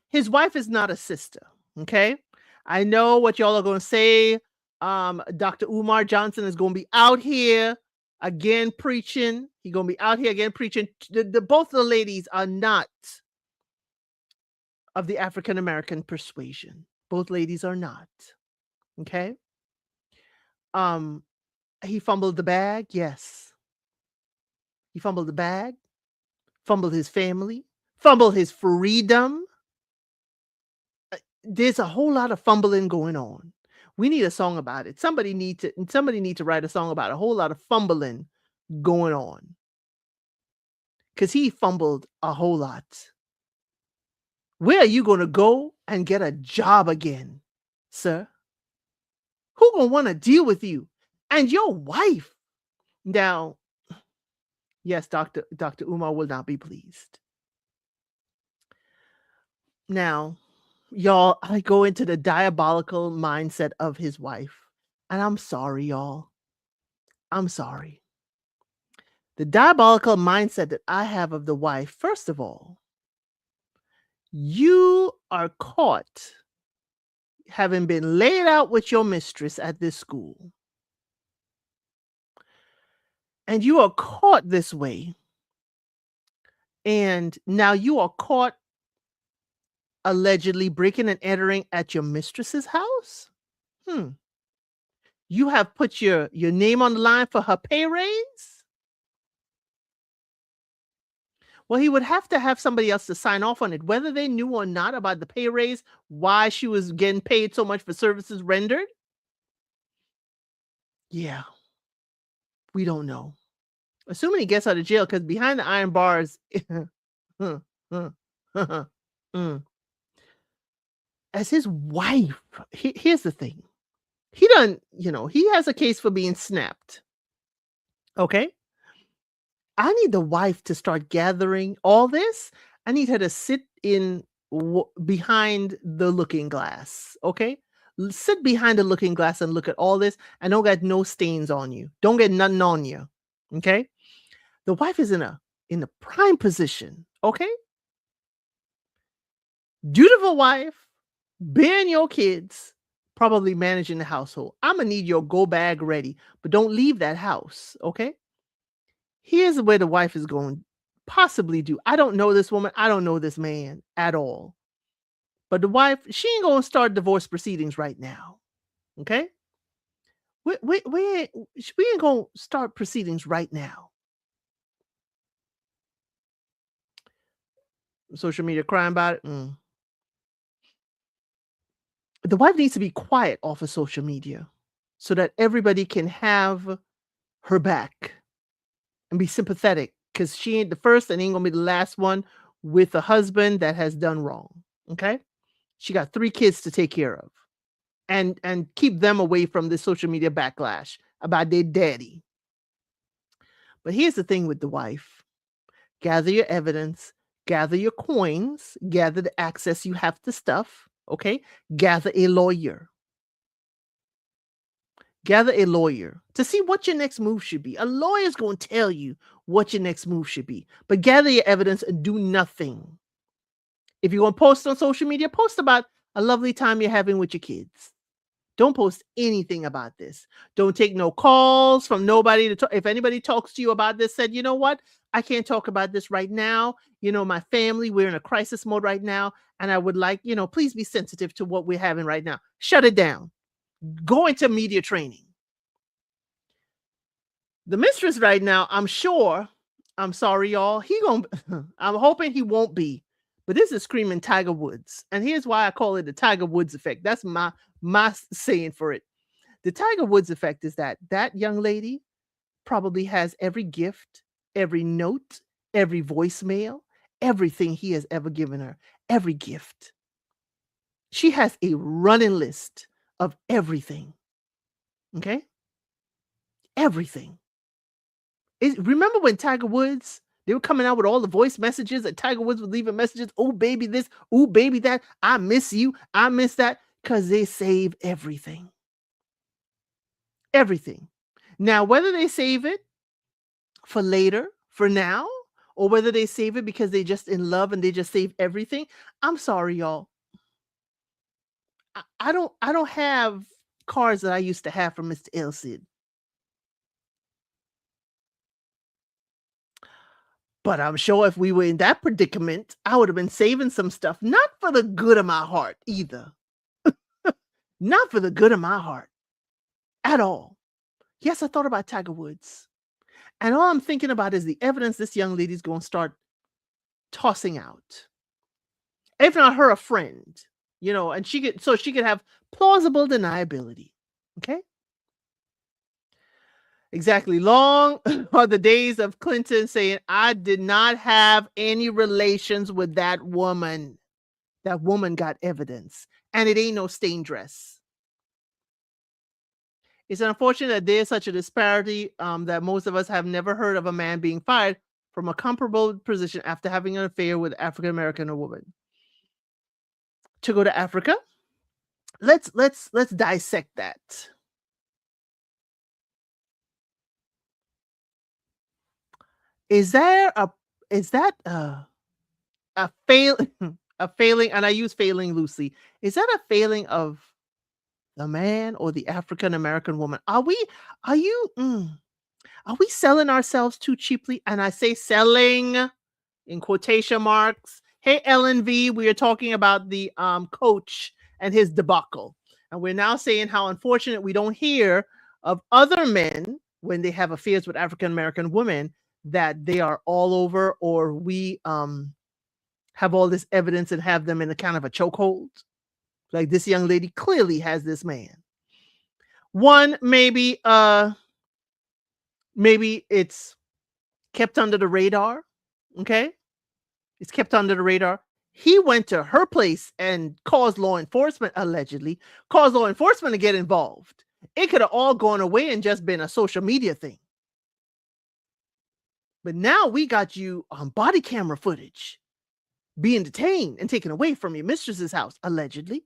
his wife is not a sister. Okay. I know what y'all are going to say. Dr. Umar Johnson is going to be out here again preaching. He's going to be out here again preaching. Both of the ladies are not of the African American persuasion. Both ladies are not. Okay. He fumbled the bag. Yes. He fumbled the bag, fumbled his family, fumbled his freedom. There's a whole lot of fumbling going on. We need a song about it. Somebody need to write a song about a whole lot of fumbling going on. Cuz he fumbled a whole lot. Where are you going to go and get a job again, sir? Who going to want to deal with you and your wife? Now, yes, Dr. Umar will not be pleased. Now, y'all, I go into the diabolical mindset of his wife. And I'm sorry, y'all. I'm sorry. The diabolical mindset that I have of the wife, first of all, you are caught having been laid out with your mistress at this school. And you are caught this way. And now you are caught allegedly breaking and entering at your mistress's house? You have put your name on the line for her pay raise? Well, he would have to have somebody else to sign off on it, whether they knew or not about the pay raise, why she was getting paid so much for services rendered. Yeah, we don't know. Assuming he gets out of jail, because behind the iron bars, as his wife, here's the thing. He has a case for being snapped. Okay? I need the wife to start gathering all this. I need her to sit behind the looking glass. Okay? Sit behind the looking glass and look at all this and don't get no stains on you. Don't get nothing on you. Okay? The wife is in a prime position. Okay? Dutiful wife, bearing your kids, probably managing the household. I'm gonna need your go bag ready, but don't leave that house. Okay? Here's where the wife is going to possibly do. I don't know this woman. I don't know this man at all. But the wife, she ain't going to start divorce proceedings right now. Okay? We ain't going to start proceedings right now. Social media crying about it. The wife needs to be quiet off of social media so that everybody can have her back and be sympathetic, because she ain't the first and ain't gonna be the last one with a husband that has done wrong. Okay? She got 3 kids to take care of. And keep them away from the social media backlash about their daddy. But here's the thing with the wife. Gather your evidence, gather your coins, gather the access you have to stuff. Okay? Gather a lawyer. Gather a lawyer to see what your next move should be. A lawyer's going to tell you what your next move should be. But gather your evidence and do nothing. If you're going to post on social media, post about a lovely time you're having with your kids. Don't post anything about this. Don't take no calls from nobody to talk. If anybody talks to you about this, said, you know what? I can't talk about this right now. My family, we're in a crisis mode right now. And I would like, please be sensitive to what we're having right now. Shut it down. Go into media training. The mistress right now, I'm sorry, y'all. I'm hoping he won't be, but this is screaming Tiger Woods. And here's why I call it the Tiger Woods effect. That's my saying for it. The Tiger Woods effect is that young lady probably has every gift, every note, every voicemail, everything he has ever given her, every gift. She has a running list of everything. Okay? Everything. Remember when Tiger Woods, they were coming out with all the voice messages and Tiger Woods was leaving messages, oh baby this, oh baby that, I miss you, I miss that, because they save everything. Everything. Now, whether they save it for later, for now, or whether they save it because they just in love and they just save everything, I'm sorry, y'all. I don't have cars that I used to have from Mr. ElCid. But I'm sure if we were in that predicament, I would have been saving some stuff, not for the good of my heart either. Not for the good of my heart at all. Yes, I thought about Tiger Woods. And all I'm thinking about is the evidence this young lady's going to start tossing out. If not her, a friend, and she could have plausible deniability. Okay? Exactly. Long are the days of Clinton saying, I did not have any relations with that woman. That woman got evidence. And it ain't no stained dress. It's unfortunate that there's such a disparity that most of us have never heard of a man being fired from a comparable position after having an affair with African American woman. To go to Africa, let's dissect that. Is that a fail a failing, and I use failing loosely. Is that a failing of the man or the African American woman? Are we selling ourselves too cheaply? And I say selling in quotation marks. Hey, LNV, we are talking about the coach and his debacle. And we're now saying how unfortunate we don't hear of other men when they have affairs with African American women, that they are all over, or we have all this evidence and have them in a kind of a chokehold. Like this young lady clearly has this man. One, maybe it's kept under the radar. Okay? It's kept under the radar. He went to her place and caused law enforcement, allegedly, caused law enforcement to get involved. It could have all gone away and just been a social media thing. But now we got you on body camera footage being detained and taken away from your mistress's house, allegedly.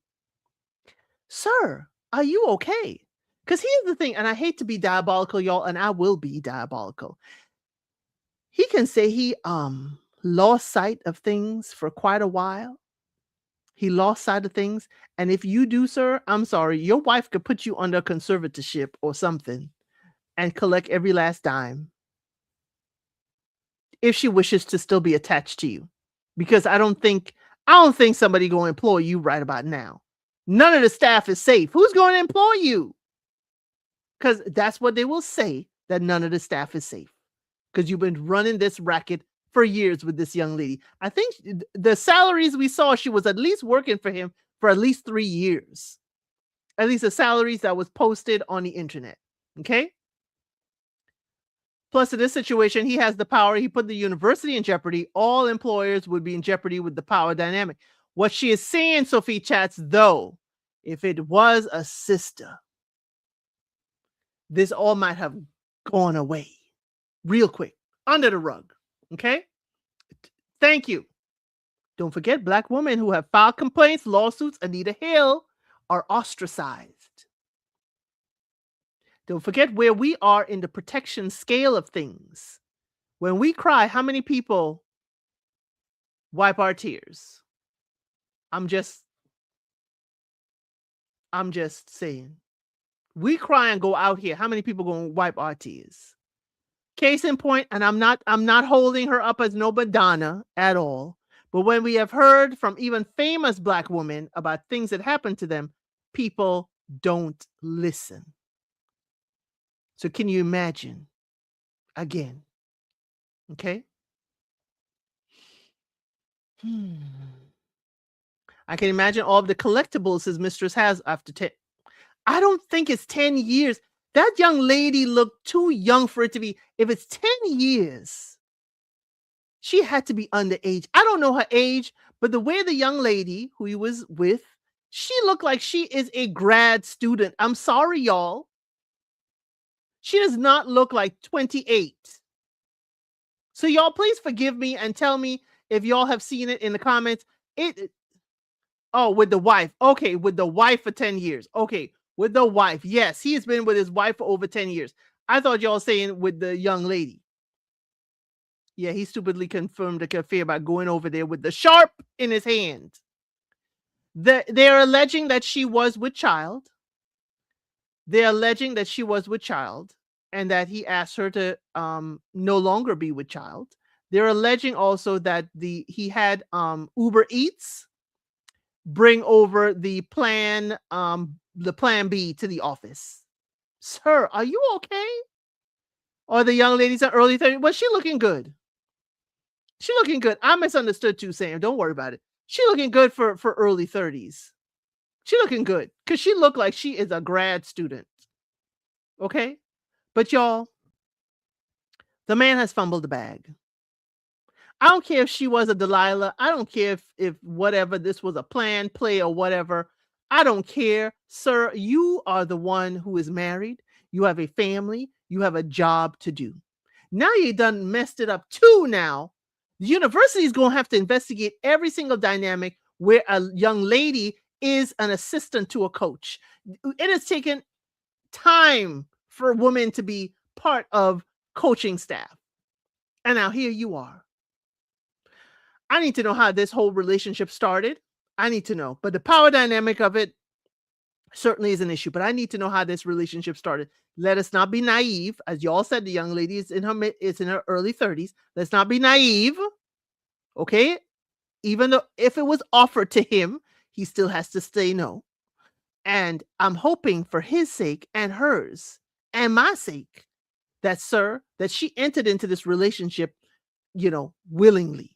Sir, are you okay? Because here's the thing, and I hate to be diabolical, y'all, and I will be diabolical. He can say he lost sight of things for quite a while. He lost sight of things. And if you do, sir, I'm sorry, your wife could put you under conservatorship or something and collect every last dime if she wishes to still be attached to you. Because I don't think somebody going to employ you right about now. None of the staff is safe. Who's going to employ you? Because that's what they will say, that none of the staff is safe. Because you've been running this racket for years with this young lady. I think the salaries we saw, she was at least working for him for at least 3 years. At least the salaries that was posted on the internet. Okay? Plus, in this situation, he has the power. He put the university in jeopardy. All employers would be in jeopardy with the power dynamic. What she is saying, Sophie Chats, though, if it was a sister, this all might have gone away real quick, under the rug. Okay? Thank you. Don't forget, Black women who have filed complaints, lawsuits, Anita Hill, are ostracized. Don't forget where we are in the protection scale of things. When we cry, how many people wipe our tears? I'm just saying. We cry and go out here. How many people going to wipe our tears? Case in point, and I'm not holding her up as no Madonna at all. But when we have heard from even famous Black women about things that happened to them, people don't listen. So can you imagine? Again. Okay? I can imagine all of the collectibles his mistress has after 10. I don't think it's 10 years. That young lady looked too young for it to be. If it's 10 years, she had to be underage. I don't know her age, but the way the young lady who he was with, she looked like she is a grad student. I'm sorry, y'all. She does not look like 28. So y'all please forgive me and tell me if y'all have seen it in the comments. Oh, with the wife. Okay, with the wife for 10 years. Okay, with the wife. Yes, he has been with his wife for over 10 years. I thought y'all saying with the young lady. Yeah, he stupidly confirmed the affair by going over there with the sharp in his hand. They're alleging that she was with child. They're alleging that she was with child and that he asked her to no longer be with child. They're alleging also that he had Uber Eats bring over the plan B to the office. Sir, are you okay? Or the young lady's in early 30s? Was she looking good? She looking good. I misunderstood too, Sam. Don't worry about it. She looking good for early 30s. She looking good because she looked like she is a grad student. Okay? But y'all, the man has fumbled the bag. I don't care if she was a Delilah. I don't care if whatever, this was a plan, play, or whatever. I don't care. Sir, you are the one who is married. You have a family. You have a job to do. Now you done messed it up too now. The university is going to have to investigate every single dynamic where a young lady is an assistant to a coach. It has taken time for a woman to be part of coaching staff. And now here you are. I need to know how this whole relationship started. I need to know. But the power dynamic of it certainly is an issue. But I need to know how this relationship started. Let us not be naive. As y'all said, the young lady is in her early 30s. Let's not be naive. Okay? Even though if it was offered to him, he still has to say no. And I'm hoping for his sake and hers and my sake that, sir, that she entered into this relationship, willingly.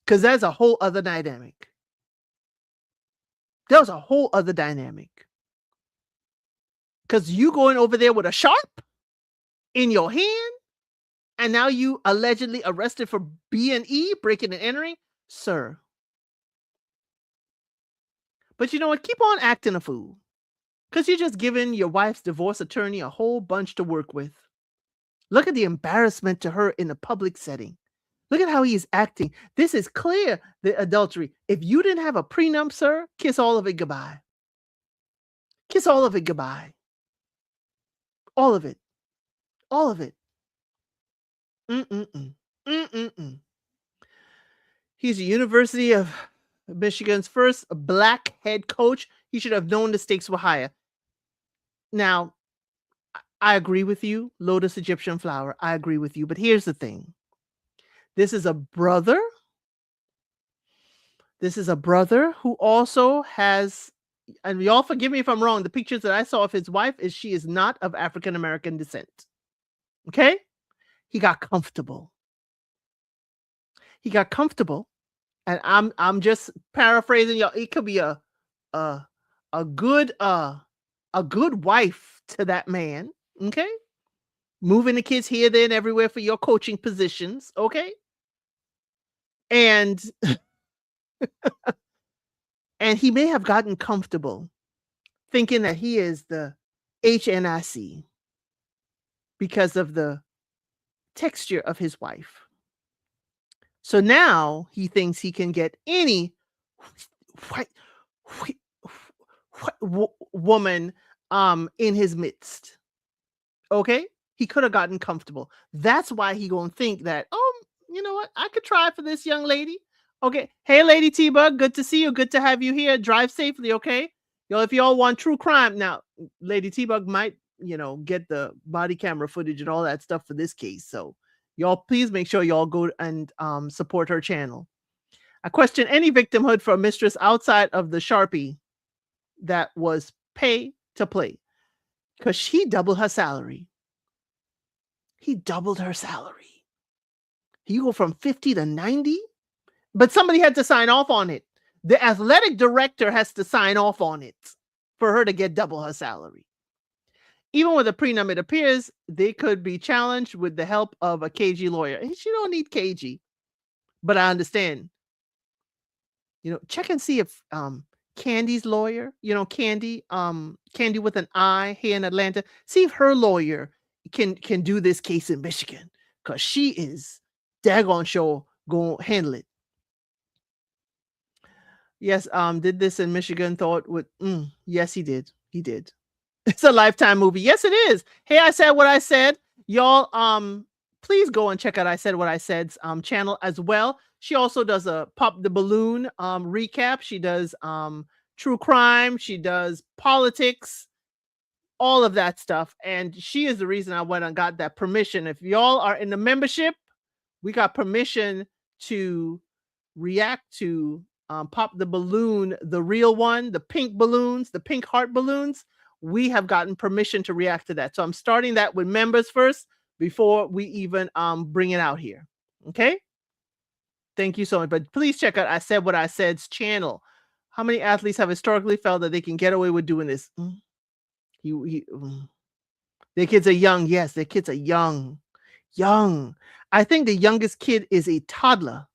Because that's a whole other dynamic. There's a whole other dynamic. Because you going over there with a sharp in your hand, and now you allegedly arrested for B&E, breaking and entering, sir. But you know what? Keep on acting a fool. Because you're just giving your wife's divorce attorney a whole bunch to work with. Look at the embarrassment to her in a public setting. Look at how he's acting. This is clear, the adultery. If you didn't have a prenup, sir, kiss all of it goodbye. Kiss all of it goodbye. All of it. All of it. Mm-mm-mm. Mm-mm-mm. He's the University of Michigan's first black head coach. He should have known the stakes were higher. Now, I agree with you. Lotus Egyptian flower. I agree with you. But here's the thing. This is a brother. This is a brother who also has, and y'all forgive me if I'm wrong, the pictures that I saw of his wife is she is not of African American descent. Okay? He got comfortable. He got comfortable. And I'm just paraphrasing y'all. It could be a good wife to that man. Okay? Moving the kids here, there, and everywhere for your coaching positions. Okay? And and he may have gotten comfortable thinking that he is the HNIC because of the texture of his wife. So now he thinks he can get any white woman in his midst. Okay? He could have gotten comfortable. That's why he gonna think that, you know what? I could try for this young lady. Okay. Hey, Lady T-Bug, good to see you. Good to have you here. Drive safely, okay? If y'all want true crime, now, Lady T-Bug might, get the body camera footage and all that stuff for this case. So y'all, please make sure y'all go and support her channel. I question any victimhood for a mistress outside of the Sharpie that was pay to play. Because she doubled her salary. He doubled her salary. You go from 50 to 90? But somebody had to sign off on it. The athletic director has to sign off on it for her to get double her salary. Even with a prenup, it appears they could be challenged with the help of a KG lawyer. And she don't need KG, but I understand. Check and see if Candy's lawyer, Candy with an I here in Atlanta, see if her lawyer can do this case in Michigan, because she is daggone sure gonna handle it. Yes, did this in Michigan, thought would yes, he did. He did. It's a Lifetime movie. Yes, it is. Hey, I said what I said. Y'all, please go and check out I Said What I Said's channel as well. She also does a Pop the Balloon recap. She does true crime. She does politics, all of that stuff. And she is the reason I went and got that permission. If y'all are in the membership, we got permission to react to Pop the Balloon, the real one, the pink balloons, the pink heart balloons. We have gotten permission to react to that. So I'm starting that with members first before we even bring it out here. Okay? Thank you so much. But please check out I Said What I Said's channel. How many athletes have historically felt that they can get away with doing this? Their kids are young. Yes, their kids are young. Young. I think the youngest kid is a toddler.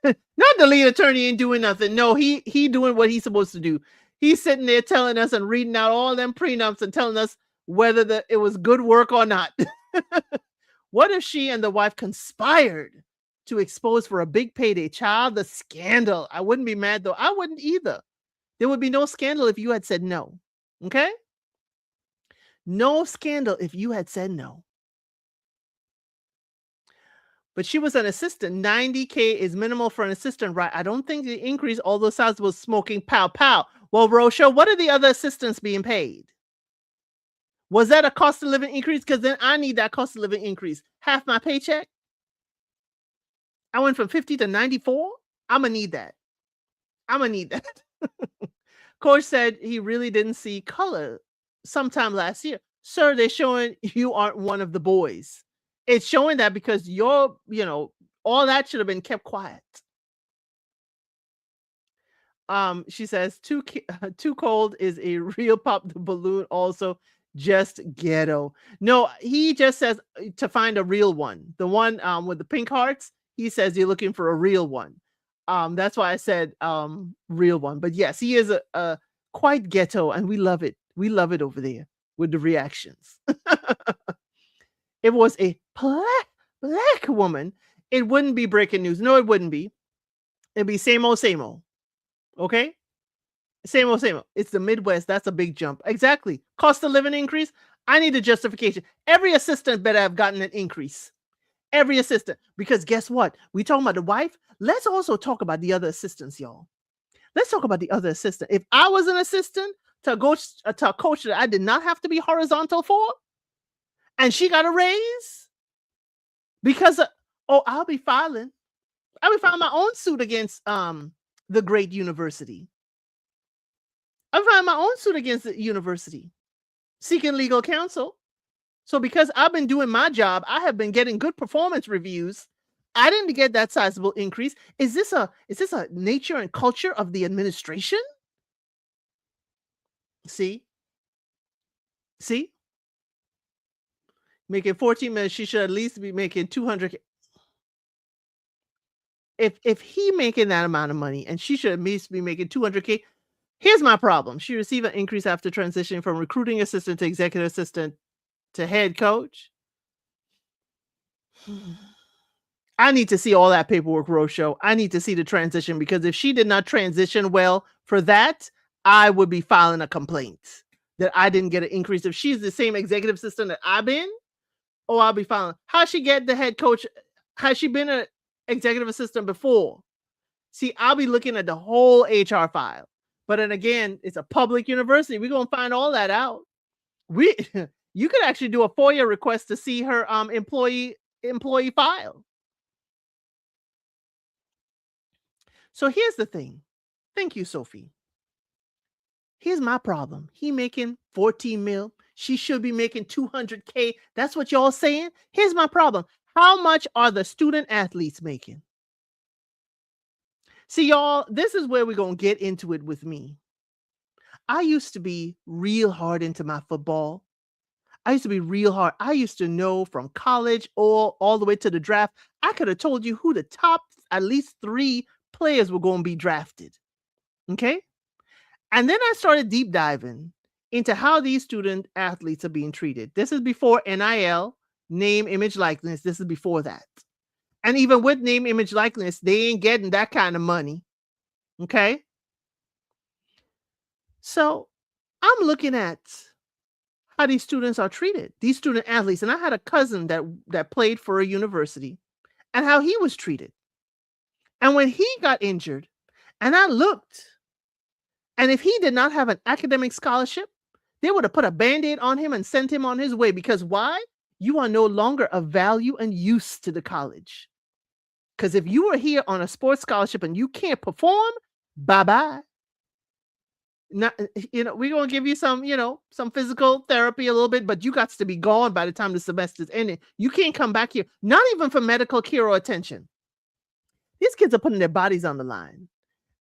Not the lead attorney ain't doing nothing. No, he doing what he's supposed to do. He's sitting there telling us and reading out all them prenups and telling us whether it was good work or not. What if she and the wife conspired to expose for a big payday? Child, the scandal. I wouldn't be mad though. I wouldn't either. There would be no scandal if you had said no. Okay? No scandal if you had said no. But she was an assistant. $90K is minimal for an assistant, right? I don't think the increase, although Saz was smoking pow pow. Well, Rosha, what are the other assistants being paid? Was that a cost of living increase? Because then I need that cost of living increase. Half my paycheck. I went from 50 to 94. I'm going to need that. I'm going to need that. Coach said he really didn't see color sometime last year. Sir, they're showing you aren't one of the boys. It's showing that because all that should have been kept quiet. She says too cold is a real Pop the Balloon, also just ghetto. No, he just says to find a real one. The one with the pink hearts, he says you're looking for a real one. That's why I said real one. But yes, he is a quite ghetto, and we love it. We love it over there with the reactions. It was a black woman, it wouldn't be breaking news. No, it wouldn't be. It'd be same old, same old. Okay? Same old, same old. It's the Midwest. That's a big jump. Exactly. Cost of living increase. I need a justification. Every assistant better have gotten an increase. Every assistant. Because guess what? We talking about the wife. Let's also talk about the other assistants, y'all. Let's talk about the other assistant. If I was an assistant to a coach that I did not have to be horizontal for, and she got a raise because I'll be filing my own suit against the great university. I'll file my own suit against the university, seeking legal counsel. So because I've been doing my job, I have been getting good performance reviews. I didn't get that sizable increase. Is this a nature and culture of the administration? See? Making 14 million, she should at least be making 200. If he making that amount of money, and she should at least be making 200K. Here's my problem. She received an increase after transitioning from recruiting assistant to executive assistant to head coach. I need to see all that paperwork, Roadshow. I need to see the transition, because if she did not transition well for that, I would be filing a complaint that I didn't get an increase. If she's the same executive assistant that I've been, I'll be filing. How'd she get the head coach? Has she been an executive assistant before? See, I'll be looking at the whole HR file. But then again, it's a public university. We're going to find all that out. You could actually do a FOIA request to see her employee file. So here's the thing. Thank you, Sophie. Here's my problem. He making 14 mil. She should be making 200K. That's what y'all saying? Here's my problem. How much are the student athletes making? See, y'all, this is where we're going to get into it with me. I used to be real hard into my football. I used to be real hard. I used to know from college all the way to the draft. I could have told you who the top at least 3 players were going to be drafted. Okay? And then I started deep diving into how these student athletes are being treated. This is before NIL, name, image, likeness. This is before that. And even with name, image, likeness, they ain't getting that kind of money. Okay? So I'm looking at how these students are treated, these student athletes. And I had a cousin that played for a university and how he was treated. And when he got injured, and I looked, and if he did not have an academic scholarship, they would have put a band-aid on him and sent him on his way. Because why? You are no longer of value and use to the college. Because if you are here on a sports scholarship and you can't perform, bye-bye. Not, we're gonna give you some, some physical therapy a little bit, but you got to be gone by the time the semester's ending. You can't come back here, not even for medical care or attention. These kids are putting their bodies on the line.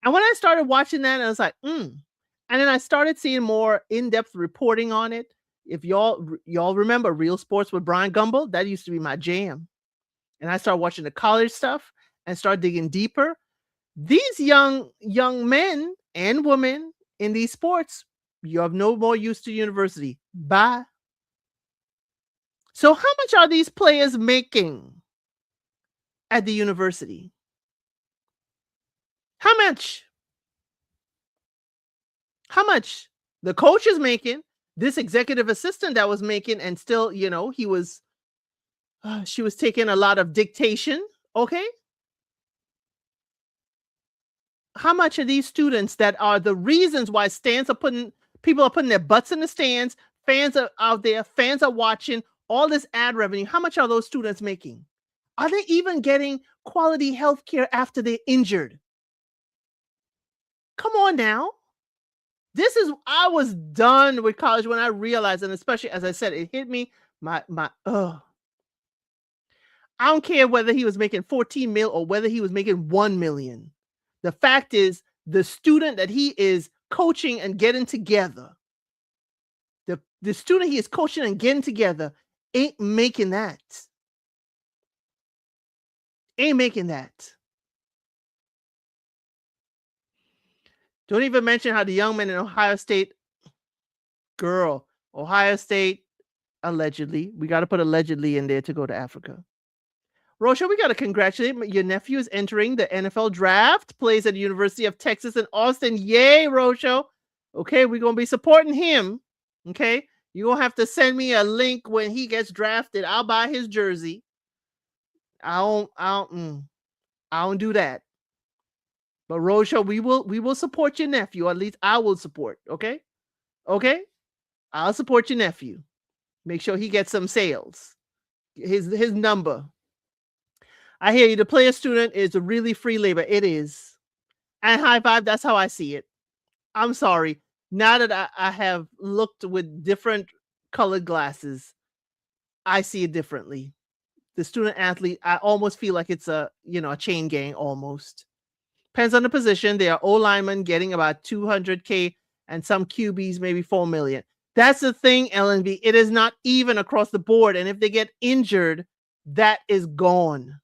And when I started watching that, I was like, And then I started seeing more in-depth reporting on it. If y'all remember Real Sports with Brian Gumbel, that used to be my jam. And I started watching the college stuff and started digging deeper. These young men and women in these sports, you have no more use to university. Bye. So how much are these players making at the university? How much? How much? The coach is making, this executive assistant that was making, and still, he was, she was taking a lot of dictation. Okay. How much are these students that are the reasons why people are putting their butts in the stands, fans are out there, fans are watching, all this ad revenue, how much are those students making? Are they even getting quality health care after they're injured? Come on now. I was done with college when I realized, and especially as I said, it hit me, I don't care whether he was making 14 mil or whether he was making 1 million. The fact is, the student that he is coaching and getting together, the student he is coaching and getting together ain't making that. Ain't making that. Don't even mention how the young man in Ohio State, allegedly, we got to put allegedly in there to go to Africa. Rosha, we got to congratulate your nephew is entering the NFL draft, plays at the University of Texas in Austin. Yay, Rosha. Okay, we're going to be supporting him. Okay, you're going to have to send me a link when he gets drafted. I'll buy his jersey. I don't do that. But Rosha, we will support your nephew. At least I will support. Okay. I'll support your nephew. Make sure he gets some sales. His number. I hear you. The player student is a really free labor. It is. And high five. That's how I see it. I'm sorry. Now that I have looked with different colored glasses, I see it differently. The student athlete, I almost feel like it's a chain gang almost. Depends on the position. There are O linemen getting about 200K and some QBs maybe 4 million. That's the thing, LNV. It is not even across the board. And if they get injured, that is gone.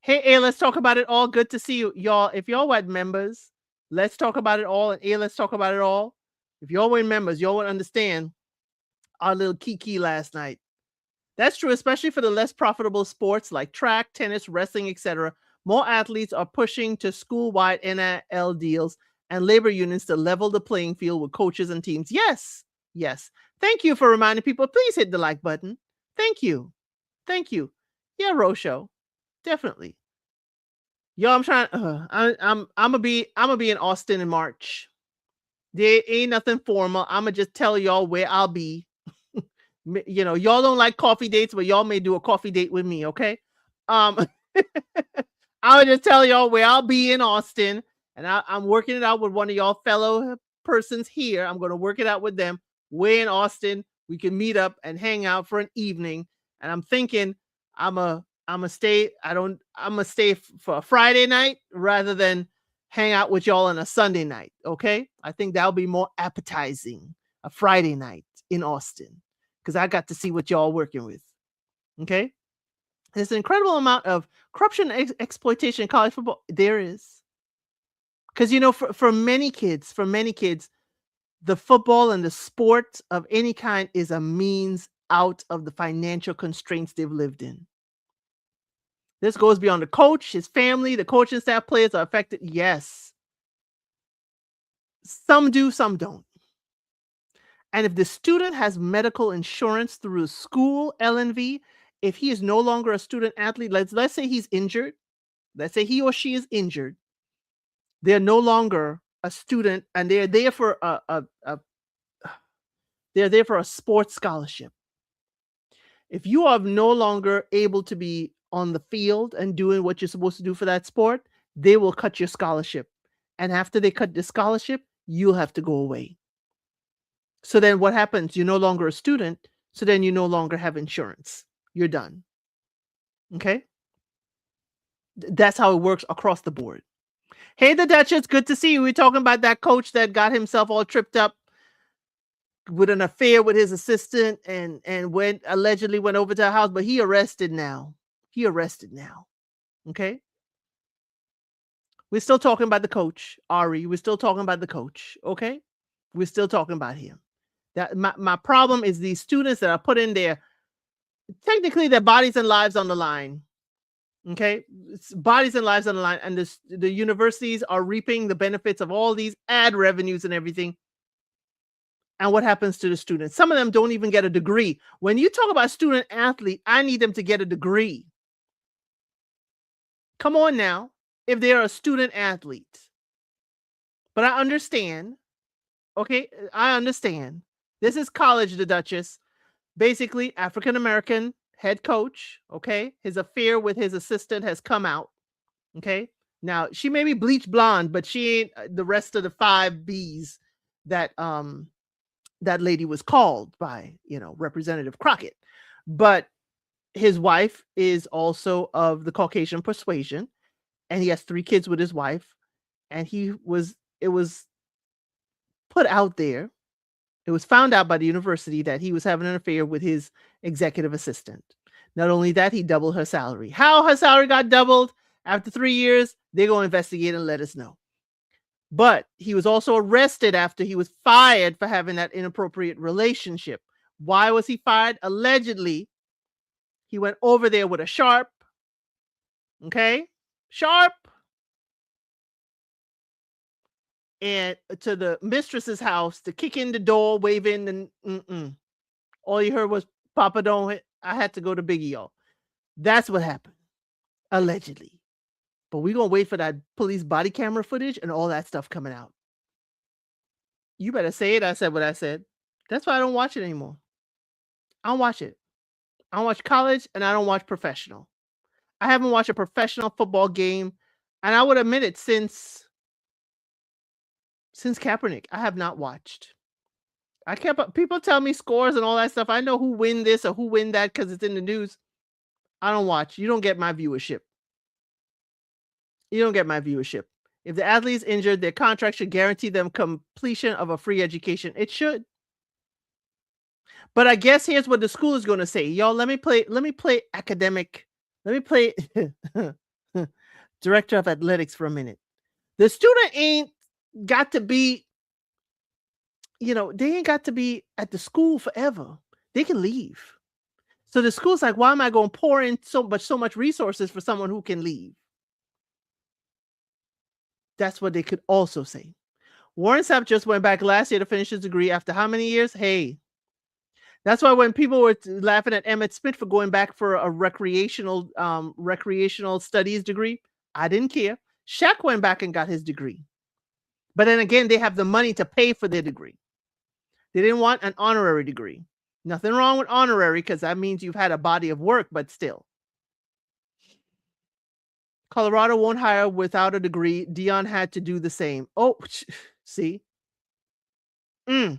Hey, let's talk about it all. Good to see you, y'all. If y'all were members, let's talk about it all. And let's talk about it all. If y'all were members, y'all would understand our little kiki last night. That's true, especially for the less profitable sports like track, tennis, wrestling, etc. More athletes are pushing to school-wide NIL deals and labor unions to level the playing field with coaches and teams. Yes. Thank you for reminding people. Please hit the like button. Thank you. Yeah, Rosho. Definitely. Yo, I'm trying. I'm gonna be in Austin in March. There ain't nothing formal. I'm gonna just tell y'all where I'll be. Y'all don't like coffee dates, but y'all may do a coffee date with me. Okay. I'll just tell y'all where I'll be in Austin, and I'm working it out with one of y'all fellow persons here. I'm gonna work it out with them. We're in Austin. We can meet up and hang out for an evening. And I'm thinking I'm gonna stay for a Friday night rather than hang out with y'all on a Sunday night, okay? I think that'll be more appetizing, a Friday night in Austin, because I got to see what y'all working with, okay? There's an incredible amount of corruption and exploitation in college football. There is. Because, for many kids, the football and the sport of any kind is a means out of the financial constraints they've lived in. This goes beyond the coach, his family, the coaching staff, players are affected. Yes. Some do, some don't. And if the student has medical insurance through school, LNV, if he is no longer a student athlete, let's say he's injured, let's say he or she is injured, they're no longer a student and they're there for a sports scholarship. If you are no longer able to be on the field and doing what you're supposed to do for that sport, they will cut your scholarship. And after they cut the scholarship, you'll have to go away. So then what happens? You're no longer a student. So then you no longer have insurance. You're done. Okay? That's how it works across the board. Hey, the Duchess, good to see you. We're talking about that coach that got himself all tripped up with an affair with his assistant and allegedly went over to her house, but he arrested now. Okay? We're still talking about the coach, Ari. We're still talking about the coach. Okay? We're still talking about him. That my problem is these students that are put in there, technically their bodies and lives on the line. Okay? It's bodies and lives on the line. And the universities are reaping the benefits of all these ad revenues and everything. And what happens to the students? Some of them don't even get a degree. When you talk about student athlete, I need them to get a degree. Come on now, if they're a student athlete. But I understand. Okay, I understand. This is college, the Duchess. Basically, African-American head coach, okay? His affair with his assistant has come out, okay? Now, she may be bleach blonde, but she ain't the rest of the 5 Bs that that lady was called by, Representative Crockett. But his wife is also of the Caucasian persuasion, and he has 3 kids with his wife, and it was put out there. It was found out by the university that he was having an affair with his executive assistant. Not only that, he doubled her salary. How her salary got doubled after 3 years, they're going to investigate and let us know. But he was also arrested after he was fired for having that inappropriate relationship. Why was he fired? Allegedly, he went over there with a sharp, okay? Sharp. And to the mistress's house to kick in the door, waving, and all you heard was, Papa, don't hit. I had to go to Biggie, y'all. That's what happened, allegedly. But we're going to wait for that police body camera footage and all that stuff coming out. You better say it. I said what I said. That's why I don't watch it anymore. I don't watch it. I don't watch college and I don't watch professional. I haven't watched a professional football game, and I would admit it, since Kaepernick, I have not watched. People tell me scores and all that stuff. I know who win this or who win that because it's in the news. I don't watch. You don't get my viewership. You don't get my viewership. If the athlete is injured, their contract should guarantee them completion of a free education. It should. But I guess here's what the school is going to say. Y'all, let me play academic. Let me play director of athletics for a minute. The student ain't got to be, they ain't got to be at the school forever. They can leave. So the school's like, why am I going to pour in so much resources for someone who can leave? That's what they could also say. Warren Sapp just went back last year to finish his degree after how many years? Hey, that's why when people were laughing at Emmett Smith for going back for a recreational studies degree, I didn't care. Shaq went back and got his degree. But then again, they have the money to pay for their degree. They didn't want an honorary degree. Nothing wrong with honorary because that means you've had a body of work, but still. Colorado won't hire without a degree. Dion had to do the same. Oh, see? I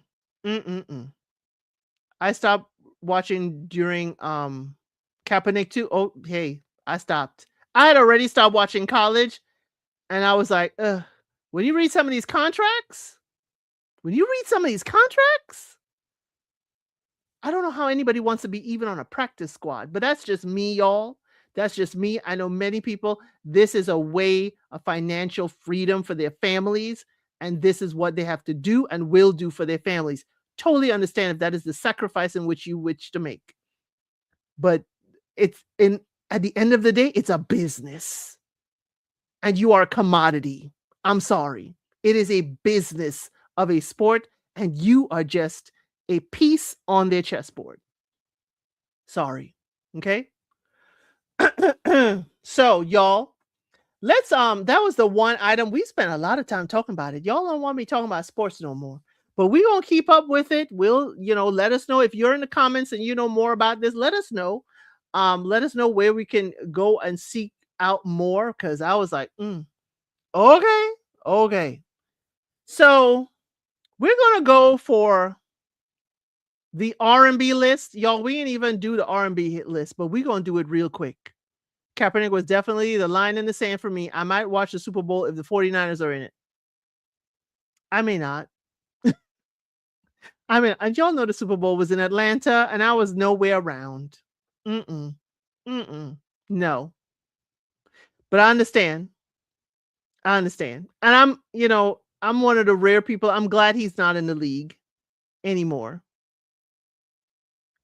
stopped watching during Kaepernick too. Oh, hey, I stopped. I had already stopped watching college, and I was like, ugh. When you read some of these contracts, when you read some of these contracts, I don't know how anybody wants to be even on a practice squad, but that's just me, y'all. That's just me. I know many people, this is a way of financial freedom for their families, and this is what they have to do and will do for their families. Totally understand if that is the sacrifice in which you wish to make. But it's in at the end of the day, it's a business. And you are a commodity. I'm sorry. It is a business of a sport, and you are just a piece on their chessboard. Sorry. Okay. So, y'all, let's that was the one item we spent a lot of time talking about it. Y'all don't want me talking about sports no more. But we're gonna keep up with it. We'll, let us know if you're in the comments and you know more about this. Let us know. Let us know where we can go and seek out more because I was like, okay, okay. So we're gonna go for the R&B list. Y'all, we ain't even do the R&B hit list, but we're gonna do it real quick. Kaepernick was definitely the line in the sand for me. I might watch the Super Bowl if the 49ers are in it. I may not. I mean, and y'all know the Super Bowl was in Atlanta and I was nowhere around. Mm-mm. Mm-mm. No. But I understand. I understand. And I'm one of the rare people. I'm glad he's not in the league anymore.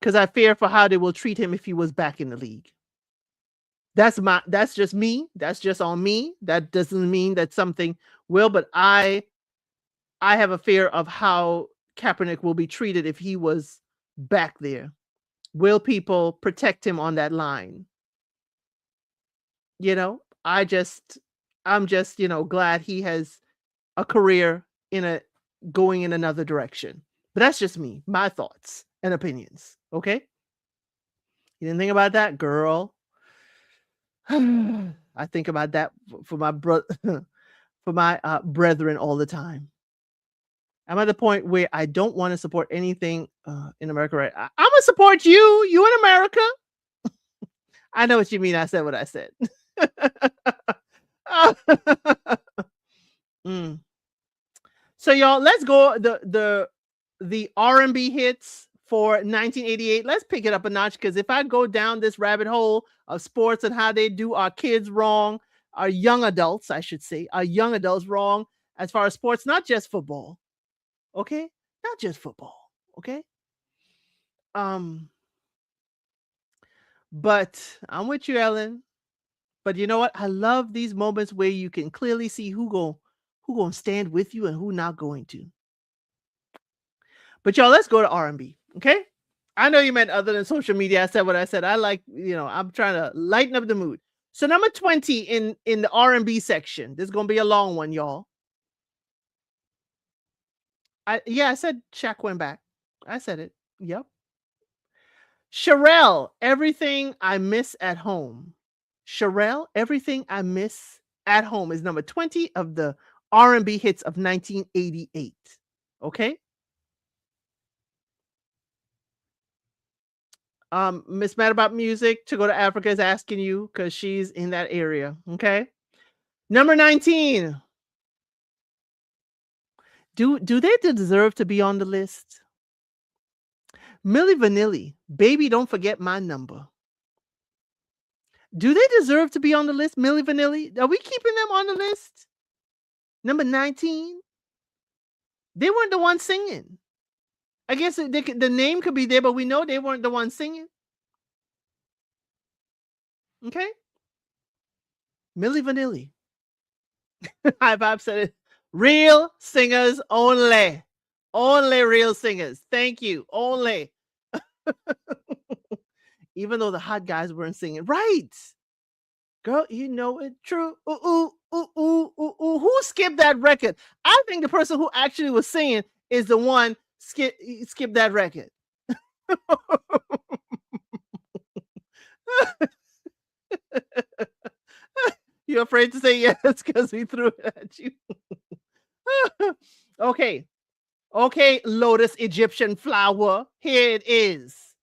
Because I fear for how they will treat him if he was back in the league. That's just me. That's just on me. That doesn't mean that something will, but I have a fear of how Kaepernick will be treated if he was back there. Will people protect him on that line? I'm just, glad he has a career going in another direction. But that's just me, my thoughts and opinions. Okay. You didn't think about that, girl? I think about that for my for my brethren all the time. I'm at the point where I don't want to support anything in America. Right? I'm gonna support you. You in America? I know what you mean. I said what I said. Mm. So y'all, let's go the R&B hits for 1988. Let's pick it up a notch because if I go down this rabbit hole of sports and how they do our kids wrong, our young adults, I should say, our young adults wrong as far as sports, not just football. Okay? Not just football. Okay? Um but I'm with you, Ellen. But you know what? I love these moments where you can clearly see who going to stand with you and who not going to. But y'all, let's go to R&B, okay? I know you meant other than social media. I said what I said. I like, I'm trying to lighten up the mood. So number 20 in the R&B section. This is going to be a long one, y'all. I said Shaq went back. I said it. Yep. Sherelle, Everything I Miss at Home. Sherelle, Everything I Miss at Home is number 20 of the R&B hits of 1988. Okay? Miss Mad About Music to go to Africa is asking you because she's in that area. Okay. Number 19. Do they deserve to be on the list? Milli Vanilli, Baby Don't Forget My Number. Do they deserve to be on the list? Milli Vanilli? Are we keeping them on the list? Number 19. They weren't the ones singing. I guess the name could be there, but we know they weren't the ones singing. Okay. Milli Vanilli. High Vibe said it. Real singers only. Only real singers. Thank you. Only. Even though the hot guys weren't singing. Right. Girl, you know it true. Ooh, ooh, ooh, ooh, ooh, ooh. Who skipped that record? I think the person who actually was singing is the one skip that record. You're afraid to say yes because we threw it at you. Okay. Okay, Lotus Egyptian Flower. Here it is.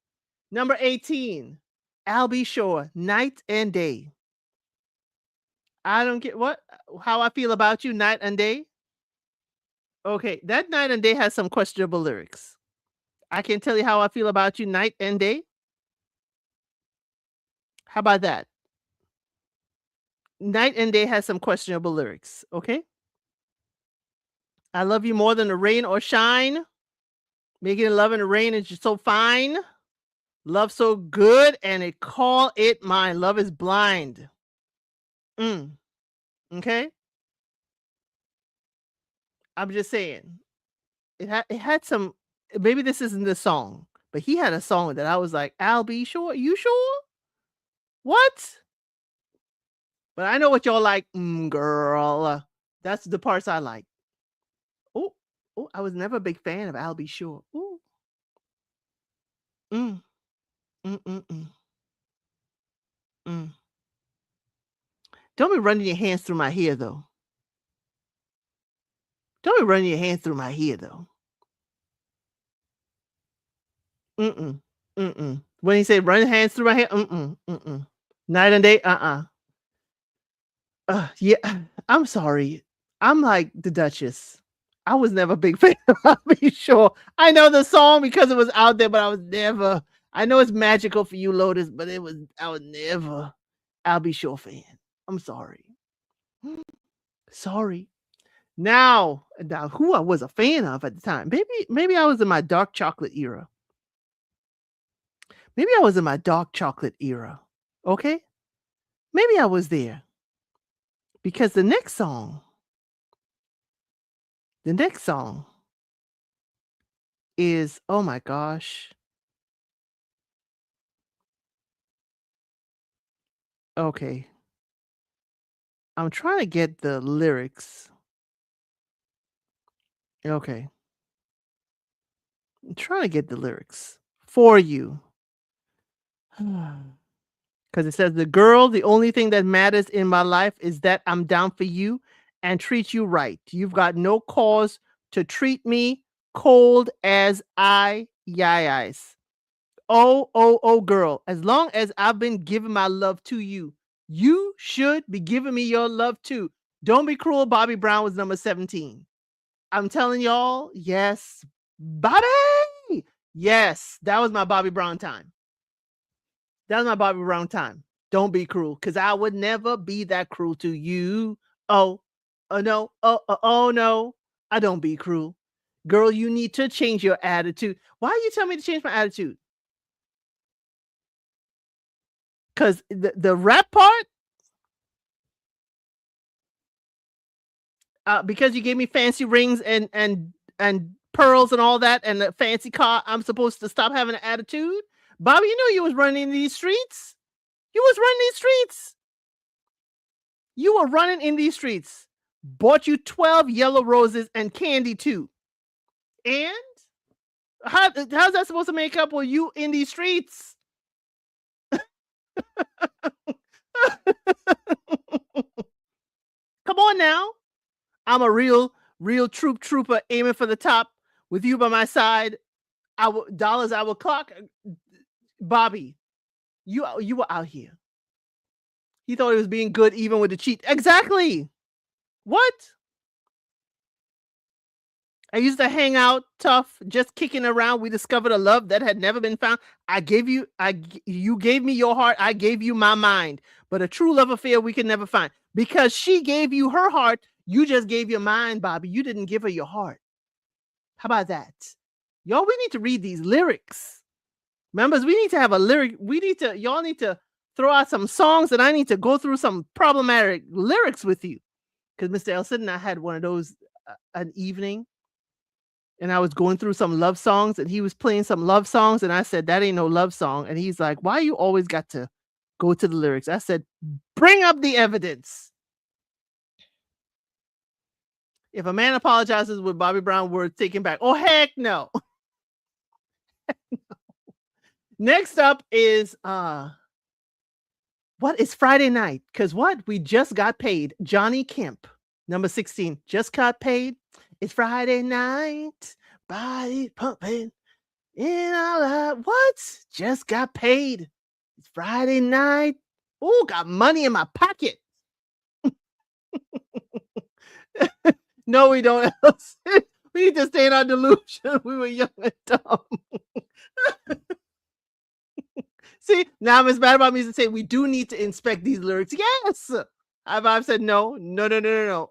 Number 18. Albie Shore, Night and Day. I don't get how I feel about you, night and day. Okay, that Night and Day has some questionable lyrics. I can tell you how I feel about you night and day. How about that? Night and Day has some questionable lyrics, okay? I love you more than the rain or shine. Making love in the rain is just so fine. Love so good and it call it mine. Love is blind. Mm, okay? I'm just saying. It had some, maybe this isn't the song, but he had a song that I was like, "I'll be sure." You sure? What? But I know what y'all like. Girl. That's the parts I like. Oh, oh, I was never a big fan of "I'll be sure." Ooh. Mm, mm, mm, mm, mm. Don't be running your hands through my hair though. Don't be running your hands through my hair though. Mm-mm. Mm-mm. When he said run your hands through my hair, mm-mm. Mm-mm. Night and day, uh-uh. Yeah, I'm sorry. I'm like the Duchess. I was never a big fan of I'll be sure. I know the song because it was out there, but I was never. I know it's magical for you, Lotus, but I was never I'll be sure fan. I'm sorry. Sorry. Now who I was a fan of at the time. Maybe I was in my dark chocolate era. Maybe I was in my dark chocolate era. Okay? Maybe I was there. Because the next song is, oh my gosh. Okay. I'm trying to get the lyrics. Okay. I'm trying to get the lyrics for you. Because it says, the girl, the only thing that matters in my life is that I'm down for you and treat you right. You've got no cause to treat me cold as ice. Oh, oh, oh, girl, as long as I've been giving my love to you, you should be giving me your love too. Don't Be Cruel, Bobby Brown was number 17. I'm telling y'all, yes, Bobby. Yes, that was my Bobby Brown time. That was my Bobby Brown time. Don't be cruel, because I would never be that cruel to you. Oh, oh no, oh no, I don't be cruel. Girl, you need to change your attitude. Why you tell me to change my attitude? Because the rap part, because you gave me fancy rings and pearls and all that, and the fancy car, I'm supposed to stop having an attitude. Bobby, you know you was running these streets. You was running these streets. You were running in these streets. Bought you 12 yellow roses and candy too. And how's that supposed to make up with you in these streets? Come on now. I'm a real trooper aiming for the top with you by my side. I will clock. Bobby, you were out here. He thought he was being good even with the cheat. Exactly. What? I used to hang out tough, just kicking around. We discovered a love that had never been found. You gave me your heart. I gave you my mind. But a true love affair we could never find. Because she gave you her heart, you just gave your mind, Bobby. You didn't give her your heart. How about that? Y'all, we need to read these lyrics. Members, we need to have a lyric. Y'all need to throw out some songs, and I need to go through some problematic lyrics with you. Because Mr. ElCid and I had one of those an evening, and I was going through some love songs, and he was playing some love songs, and I said, that ain't no love song. And he's like, why you always got to go to the lyrics? I said, bring up the evidence. If a man apologizes with Bobby Brown words taken back, oh heck no. Next up is what is Friday night? Because what? We just got paid. Johnny Kemp, number 16, just got paid. It's Friday night, body pumping in our life. What? Just got paid. It's Friday night. Oh, got money in my pocket. No, we don't. We need to stay in our delusion. We were young and dumb. See, now it's bad about me to say we do need to inspect these lyrics. Yes. I've said no. No.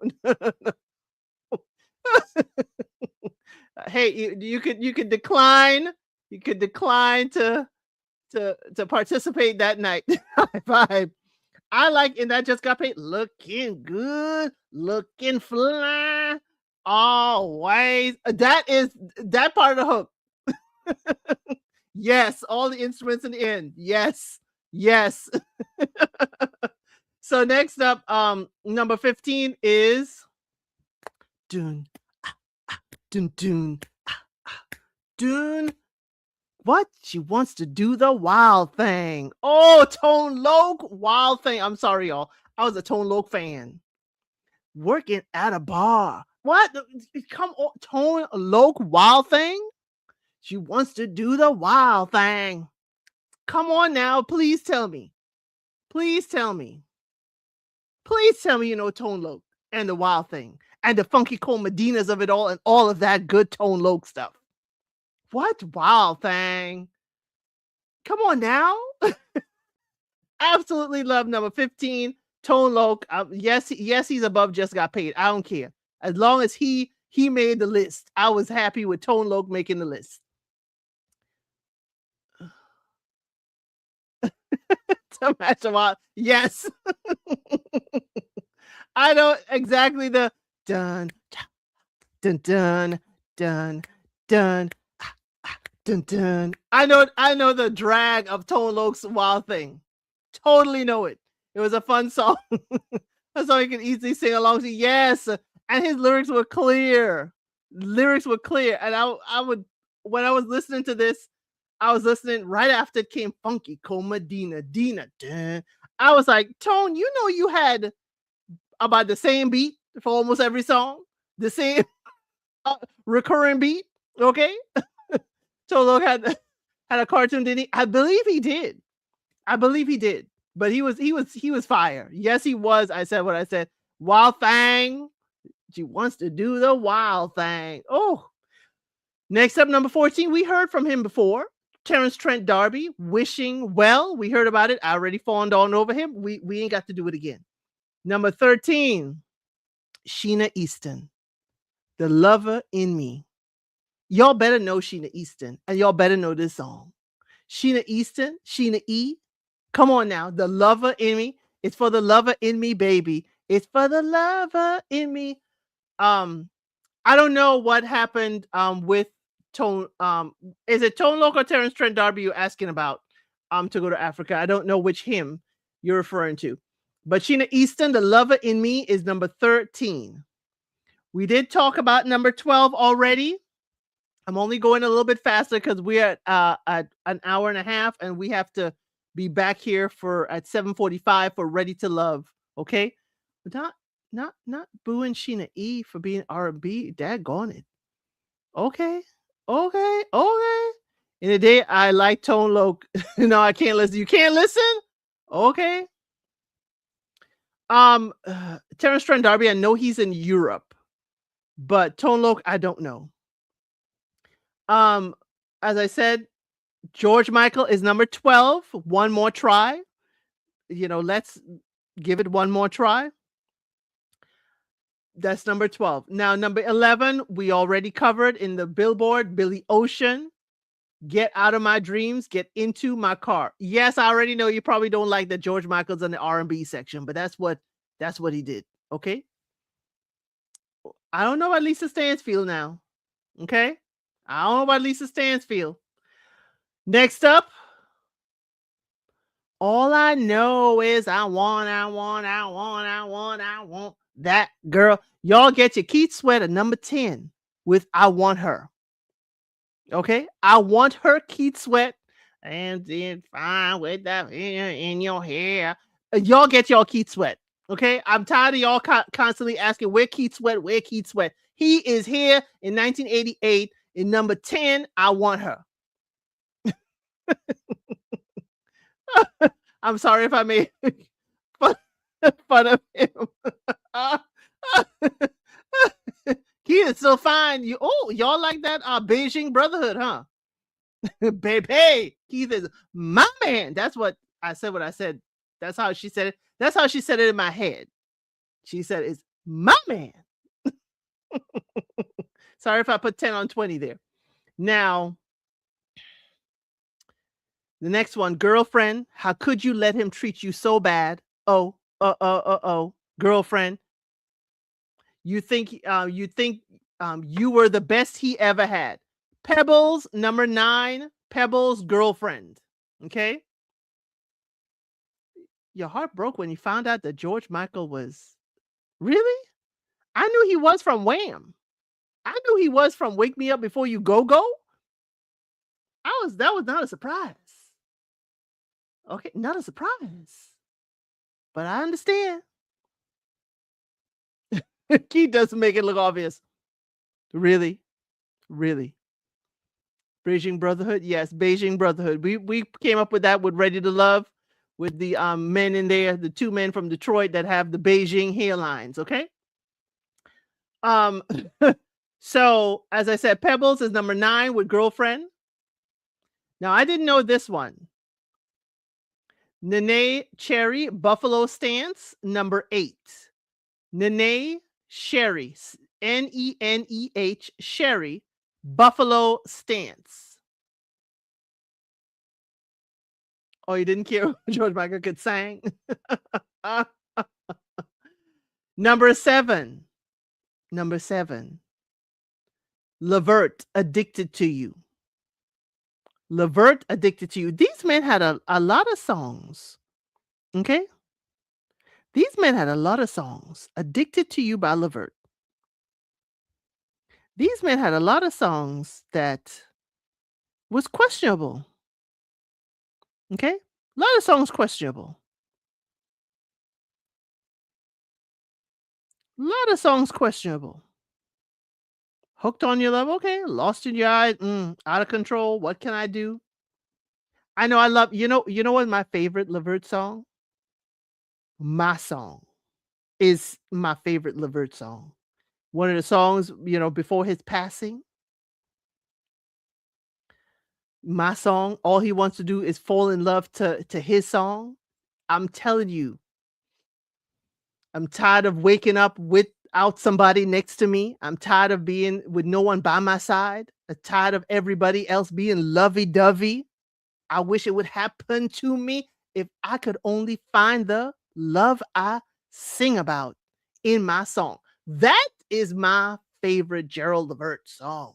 Hey, you could decline. You could decline to participate that night. High five. I like, and that just got paid. Looking good, looking fly, always. That is that part of the hook. Yes, all the instruments in the end. Yes, yes. So next up, number 15 is Dune. Dune Dune. Dune. What? She wants to do the wild thing. Oh, Tone Loc, wild thing. I'm sorry, y'all. I was a Tone Loc fan. Working at a bar. What? Come on, Tone Loc, wild thing? She wants to do the wild thing. Come on now. Please tell me. Please tell me. Please tell me you know Tone Loc and the wild thing and the funky cold Medinas of it all and all of that good Tone Loc stuff. What wild thing? Come on now. Absolutely love number 15, Tone Loc. Yes, he's above Just Got Paid. I don't care. As long as he made the list, I was happy with Tone Loc making the list. To match them all. Yes. I know exactly the dun dun dun dun dun dun dun. I know the drag of Tone Loc's wild thing. Totally know it. It was a fun song. A song you can easily sing along to. Yes. And his lyrics were clear. And I would, when I was listening to this, I was listening right after it came Funky Cold Medina. Dina. Dun. I was like, Tone, you know you had about the same beat for almost every song. The same recurring beat. Okay. Tone Loc had a cartoon, didn't he? I believe he did. But he was fire. Yes, he was. I said what I said. Wild thing. She wants to do the wild thing. Oh. Next up, number 14. We heard from him before. Terrence Trent D'Arby, Wishing Well. We heard about it. I already fawned on over him. We ain't got to do it again. Number 13. Sheena Easton, The Lover in Me. Y'all better know Sheena Easton, and y'all better know this song. Sheena Easton, Sheena E. Come on now, The Lover in Me. It's for the lover in me, baby. It's for the lover in me. I don't know what happened with Tone. Is it Tone Loc or Terrence Trent D'Arby you're asking about to go to Africa? I don't know which him you're referring to. But Sheena Easton, The Lover in Me is number 13. We did talk about number 12 already. I'm only going a little bit faster because we're at an hour and a half, and we have to be back here at 7:45 for Ready to Love. Okay, but not booing Sheena E for being R&B. Daggone it. Okay. In the day, I like Tone Loc. No, I can't listen. You can't listen. Okay. Terrence Trent D'Arby, I know he's in Europe, but Tone Loc, I don't know. As I said, George Michael is number 12. One More Try. Let's give it one more try. That's number 12. Now, number 11, we already covered in the Billboard, Billy Ocean. Get Out of My Dreams, Get Into My Car. Yes, I already know you probably don't like that George Michael's in the R&B section, but that's what he did. Okay. I don't know about Lisa Stansfield now. Okay. I don't know about Lisa Stansfield. Next up, All I Know Is I Want That Girl. Y'all get your Keith Sweat at number 10 with I Want Her. Okay? I Want Her, Keith Sweat. And then fine with that in your hair. Y'all get y'all Keith Sweat. Okay? I'm tired of y'all constantly asking where Keith Sweat. He is here in 1988 in number 10, I Want Her. I'm sorry if I made fun of him. Keith is still fine. Y'all like that Beijing Brotherhood, huh? Baby, Keith is my man. That's what I said. What I said. That's how she said it. That's how she said it in my head. She said, "It's my man." Sorry if I put 10 on 20 there. Now, the next one, girlfriend. How could you let him treat you so bad? Oh, girlfriend. You think you were the best he ever had. Pebbles, number 9. Pebbles, girlfriend. Okay. Your heart broke when you found out that George Michael was really? I knew he was from Wham. I knew he was from Wake Me Up Before You Go Go. That was not a surprise. Okay, not a surprise. But I understand. Keith doesn't make it look obvious. Really? Really? Beijing Brotherhood? Yes, Beijing Brotherhood. We came up with that with Ready to Love, with the men in there, the 2 men from Detroit that have the Beijing hairlines, okay? So as I said, Pebbles is number 9 with Girlfriend. Now I didn't know this one. Nene Cherry, Buffalo Stance, number 8. Nene Sherry, Neneh, Sherry, Buffalo Stance. Oh, you didn't care George Michael could sing? Number 7. Number 7. Levert, Addicted to You. Levert, Addicted to You. These men had a lot of songs. Okay? These men had a lot of songs. Addicted to You by Levert. These men had a lot of songs that was questionable. Okay? A lot of songs questionable. A lot of songs questionable. Hooked on Your Love, okay. Lost in Your Eyes, Out of Control, What Can I Do? I know I love, you know what my favorite Levert song? My Song is my favorite Levert song. One of the songs, before his passing. My Song, all he wants to do is fall in love to his song. I'm telling you, I'm tired of waking up without somebody next to me. I'm tired of being with no one by my side. I'm tired of everybody else being lovey-dovey. I wish it would happen to me if I could only find the love I sing about in my song. That is my favorite Gerald Levert song.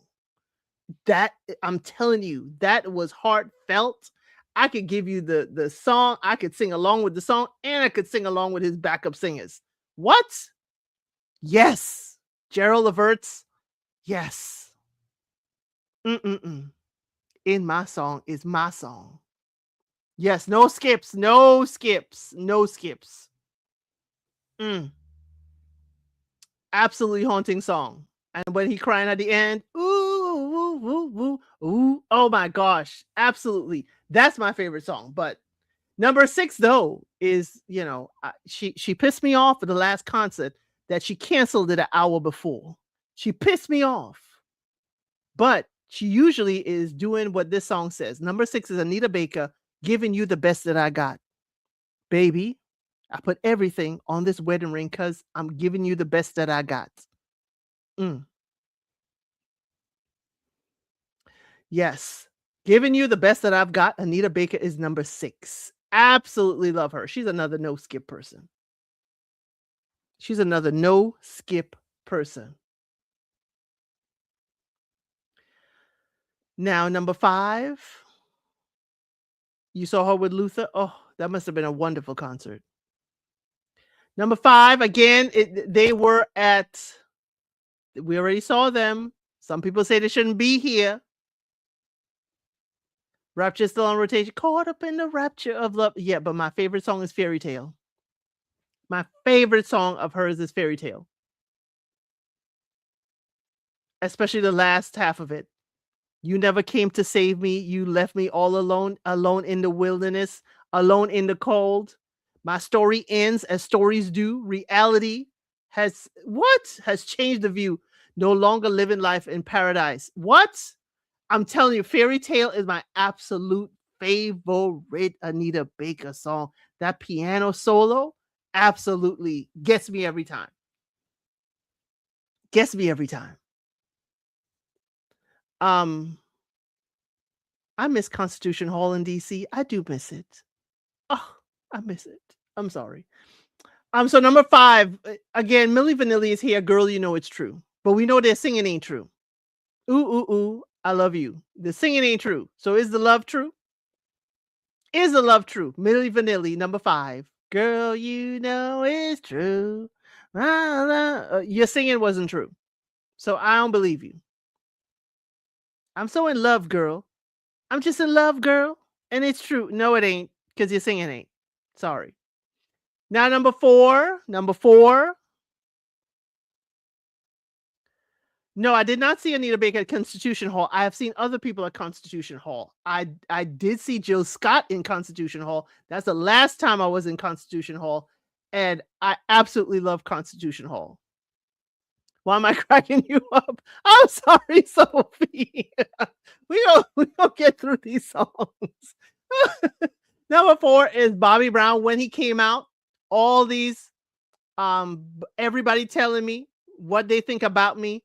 That, I'm telling you, that was heartfelt. I could give you the song, I could sing along with the song, and I could sing along with his backup singers. What? Yes. Gerald Levert's, yes. In My Song is my song. Yes, no skips, no skips, no skips. Absolutely haunting song. And when he crying at the end, ooh, ooh, ooh, ooh, ooh, oh my gosh, absolutely. That's my favorite song. But number 6 though is, she pissed me off at the last concert that she canceled it an hour before. She pissed me off. But she usually is doing what this song says. Number 6 is Anita Baker, Giving You the Best That I Got. Baby, I put everything on this wedding ring because I'm giving you the best that I got. Yes. Giving You the Best That I've Got. Anita Baker is number 6. Absolutely love her. She's another no skip person. She's another no skip person. Now, number 5. You saw her with Luther? Oh, that must have been a wonderful concert. Number 5, again, we already saw them. Some people say they shouldn't be here. Rapture is still on rotation. Caught up in the rapture of love. Yeah, but my favorite song is Fairy Tale. My favorite song of hers is Fairy Tale. Especially the last half of it. You never came to save me. You left me all alone in the wilderness, alone in the cold. My story ends as stories do. Reality has changed the view. No longer living life in paradise. What? I'm telling you, Fairy Tale is my absolute favorite Anita Baker song. That piano solo absolutely gets me every time. Gets me every time. I miss Constitution Hall in DC. I do miss it. Oh, I miss it. I'm sorry. So number 5, again, Milli Vanilli is here. Girl, you know it's true. But we know their singing ain't true. Ooh, ooh, ooh, I love you. The singing ain't true. So is the love true? Is the love true? Milli Vanilli, number 5. Girl, you know it's true. Your singing wasn't true. So I don't believe you. I'm so in love, girl. I'm just in love, girl. And it's true. No, it ain't. Because your singing ain't. Sorry. Now, number 4. Number 4. No, I did not see Anita Baker at Constitution Hall. I have seen other people at Constitution Hall. I did see Jill Scott in Constitution Hall. That's the last time I was in Constitution Hall, and I absolutely love Constitution Hall. Why am I cracking you up? I'm sorry, Sophie. we don't get through these songs. Number 4 is Bobby Brown. When he came out, all these everybody telling me what they think about me.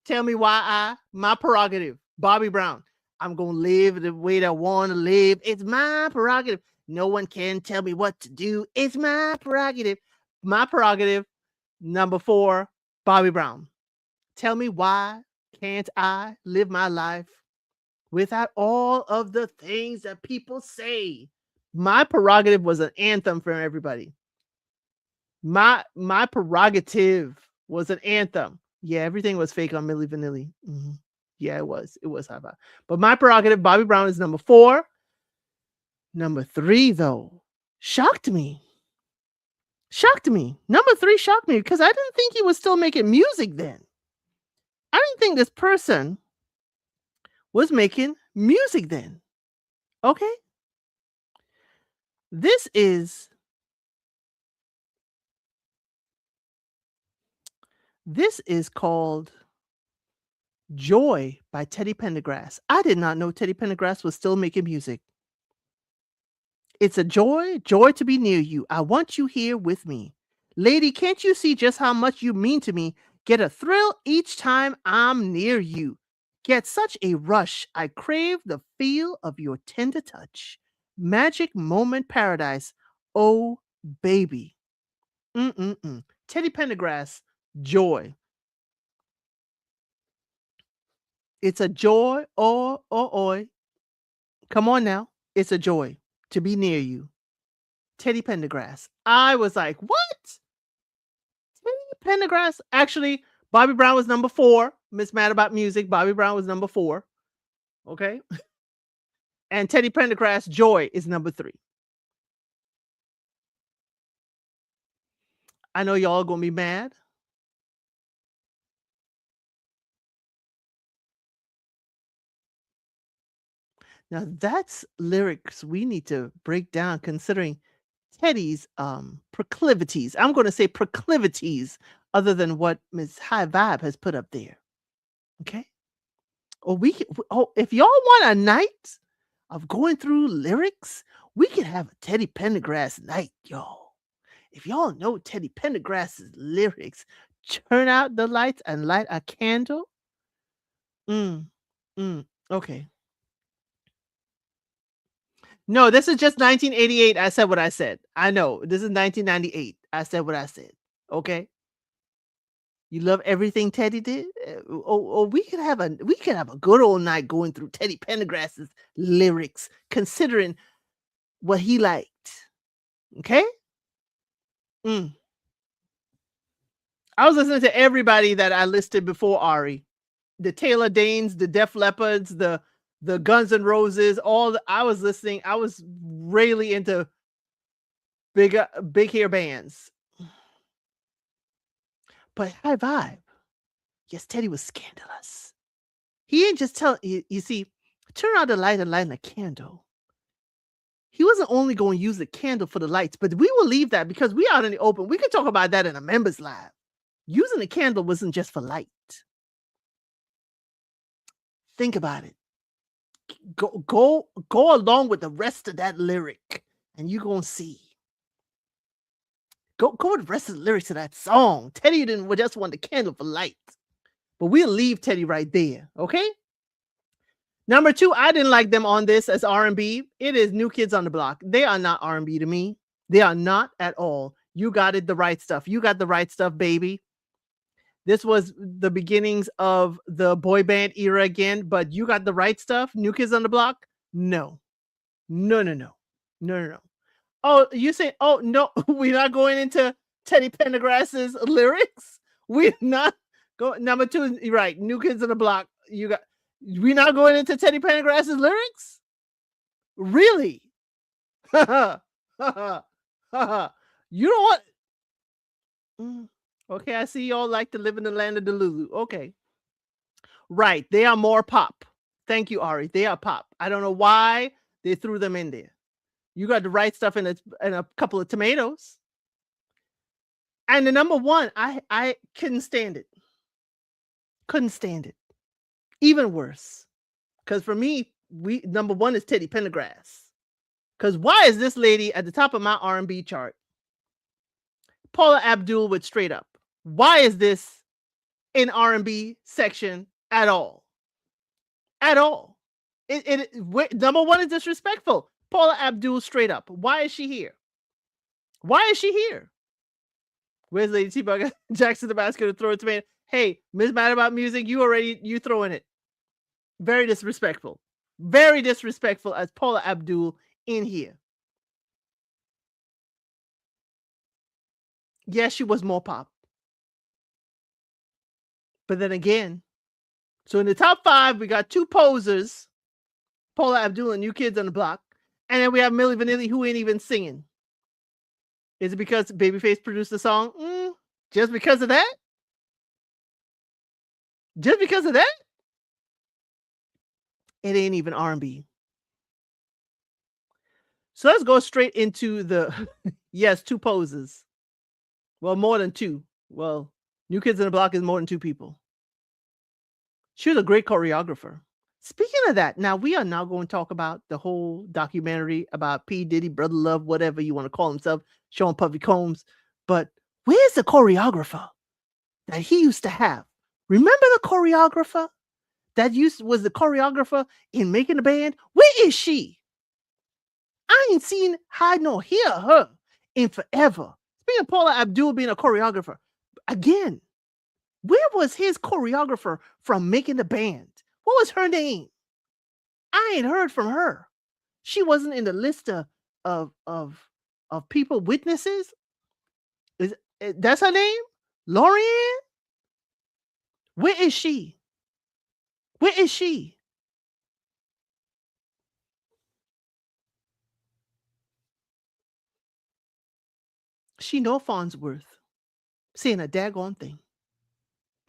Tell me why my prerogative. Bobby Brown. I'm going to live the way that I want to live. It's my prerogative. No one can tell me what to do. It's my prerogative. My prerogative. Number 4, Bobby Brown. Tell me why can't I live my life without all of the things that people say? My prerogative was an anthem for everybody. My prerogative was an anthem. Yeah, everything was fake on Milli Vanilli. Mm-hmm. Yeah, it was. It was high five. But my prerogative, Bobby Brown, is number 4. Number 3, though, shocked me. Shocked me. Number 3 shocked me because I didn't think he was still making music then. I didn't think this person was making music then. Okay? This is called Joy by Teddy Pendergrass. I did not know Teddy Pendergrass was still making music. It's a joy to be near you. I want you here with me. Lady, can't you see just how much you mean to me? Get a thrill each time I'm near you. Get such a rush. I crave the feel of your tender touch. Magic moment paradise. Oh, baby. Teddy Pendergrass, Joy. It's a joy, oi. Come on now. It's a joy to be near you. Teddy Pendergrass. I was like, what? Teddy Pendergrass? Actually, Bobby Brown was number 4. Miss Mad About Music. Bobby Brown was number 4. Okay. And Teddy Pendergrass, Joy, is number 3. I know y'all gonna be mad. Now that's lyrics we need to break down considering Teddy's proclivities. I'm gonna say proclivities other than what Miss High Vibe has put up there. Okay. Or if y'all want a night of going through lyrics, we could have a Teddy Pendergrass night, y'all. If y'all know Teddy Pendergrass's lyrics, turn out the lights and light a candle. Okay. No, this is just 1988. I said what I said. I know. This is 1998. I said what I said. Okay. You love everything Teddy did? We could have a good old night going through Teddy Pendergrass's lyrics, considering what he liked. Okay? I was listening to everybody that I listed before Ari. The Taylor Danes, the Def Leppards, the Guns N' Roses, I was listening. I was really into big hair bands. But High Vibe, yes, Teddy was scandalous. He ain't just telling you see, turn out the light and light a candle. He wasn't only going to use the candle for the lights, but we will leave that because we out in the open. We can talk about that in a members live. Using a candle wasn't just for light. Think about it. Go along with the rest of that lyric, and you're gonna see. Go with the rest of the lyrics of that song. Teddy didn't just want the candle for light. But we'll leave Teddy right there, okay? Number 2, I didn't like them on this as R&B. It is New Kids on the Block. They are not R&B to me. They are not at all. You got it, the right stuff. You got the right stuff, baby. This was the beginnings of the boy band era again, but you got the right stuff. New Kids on the Block? No. No. Oh, you say, oh, no, we're not going into Teddy Pendergrass's lyrics? We're not going. Number 2, you're right. New Kids on the Block. We're not going into Teddy Pendergrass's lyrics? Really? You don't want. Okay, I see y'all like to live in the land of Delulu. Okay. Right. They are more pop. Thank you, Ari. They are pop. I don't know why they threw them in there. You got the right stuff in a couple of tomatoes. And the number 1, I couldn't stand it. Couldn't stand it. Even worse. Because for me, number 1 is Teddy Pendergrass. Because why is this lady at the top of my R&B chart? Paula Abdul with Straight Up. Why is this in R&B section at all? At all. Number 1 is disrespectful. Paula Abdul, Straight Up. Why is she here? Why is she here? Where's Lady T-Bug? Jackson the basket to throw a tomato. Hey, Miss Mad About Music, you throwing it. Very disrespectful. Very disrespectful as Paula Abdul in here. Yes, she was more pop. But then again, so in the top 5, we got 2 posers, Paula Abdul and New Kids on the Block. And then we have Milli Vanilli, who ain't even singing. Is it because Babyface produced the song? Just because of that? Just because of that? It ain't even R&B. So let's go straight into the, yes, 2 poses. Well, more than 2. Well, New Kids on the Block is more than 2 people. She was a great choreographer. Speaking of that, now we are now going to talk about the whole documentary about P. Diddy, Brother Love, whatever you want to call himself, showing Puffy Combs. But where's the choreographer that he used to have? Remember the choreographer that was the choreographer in Making the Band? Where is she? I ain't seen her nor hear her in forever. Speaking of Paula Abdul being a choreographer, again, where was his choreographer from Making the Band? What was her name? I ain't heard from her. She wasn't in the list of people, witnesses. That's her name? Lorianne? Where is she? Where is she? She know Farnsworth saying a daggone thing.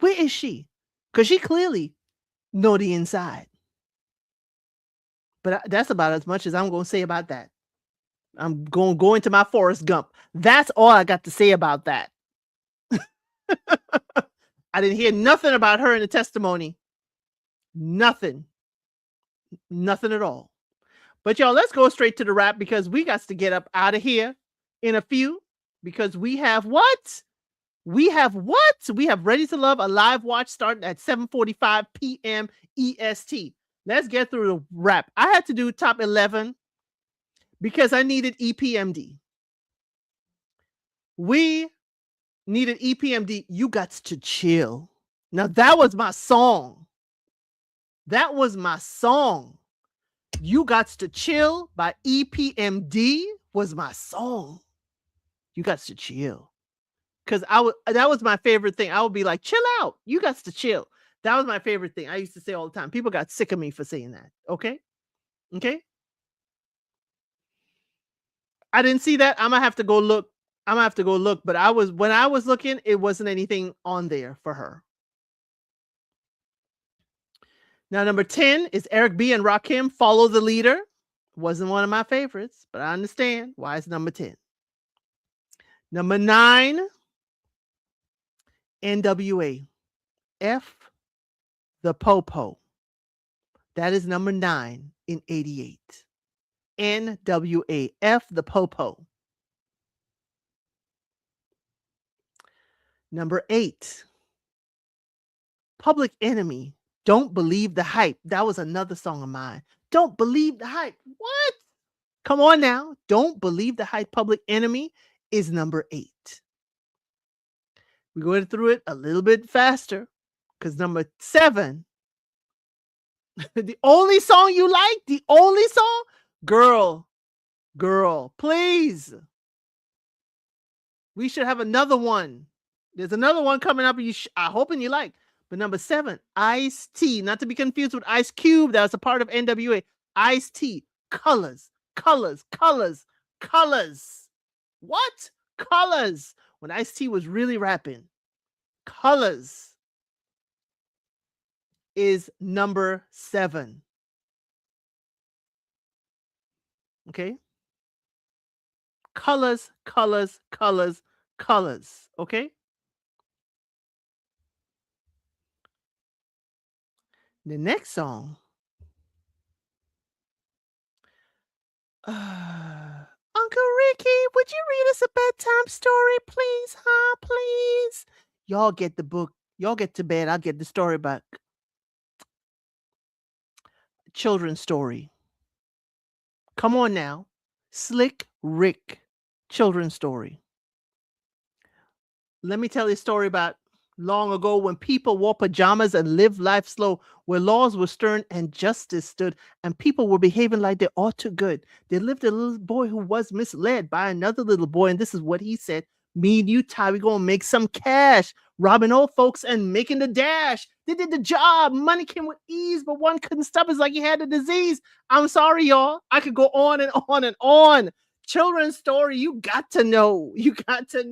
Where is she? Because she clearly know the inside. But that's about as much as I'm going to say about that. I'm going to go into my Forrest Gump. That's all I got to say about that. I didn't hear nothing about her in the testimony. Nothing. Nothing at all. But y'all, let's go straight to the rap because we got to get up out of here in a few because we have what? We have what? We have Ready to Love, a live watch starting at 7:45 p.m. EST. Let's get through the rap. I had to do top 11 because I needed EPMD. We needed EPMD. You got to chill. Now, that was my song. That was my song. You Got to Chill by EPMD was my song. You got to chill. Because that was my favorite thing. I would be like, chill out. You got to chill. That was my favorite thing. I used to say all the time. People got sick of me for saying that. Okay? Okay? I didn't see that. I'm going to have to go look. But when I was looking, it wasn't anything on there for her. Now, number 10 is Eric B. and Rakim, Follow the Leader. Wasn't one of my favorites, but I understand why it's number 10. Number 9 NWA, F the Popo. That is number 9 in 88. NWA, F the Popo. Number 8, Public Enemy, Don't Believe the Hype. That was another song of mine. Don't Believe the Hype. What? Come on now. Don't Believe the Hype. Public Enemy is number 8. We're going through it a little bit faster because number 7, the only song you like, the only song, Girl, please. We should have another one. There's another one coming up. I'm hoping you like. But number 7, Ice-T, not to be confused with Ice Cube. That was a part of NWA. Ice-T, Colors. What? Colors. When Ice-T was really rapping. Colors is number 7. Okay? Colors. Okay? The next song. Uncle Ricky, would you read us a bedtime story, please? Please? Y'all get the book. Y'all get to bed. I'll get the story back. Children's story. Come on now. Slick Rick. Children's story. Let me tell you a story about long ago when people wore pajamas and lived life slow, where laws were stern and justice stood, and people were behaving like they ought to good. There lived a little boy who was misled by another little boy, and this is what he said: "Me and you, Ty, we gonna make some cash, robbing old folks and making the dash. They did the job. Money came with ease, but one couldn't stop. It's like he had a disease." I'm sorry, y'all. I could go on and on and on. Children's story. You got to know. You got to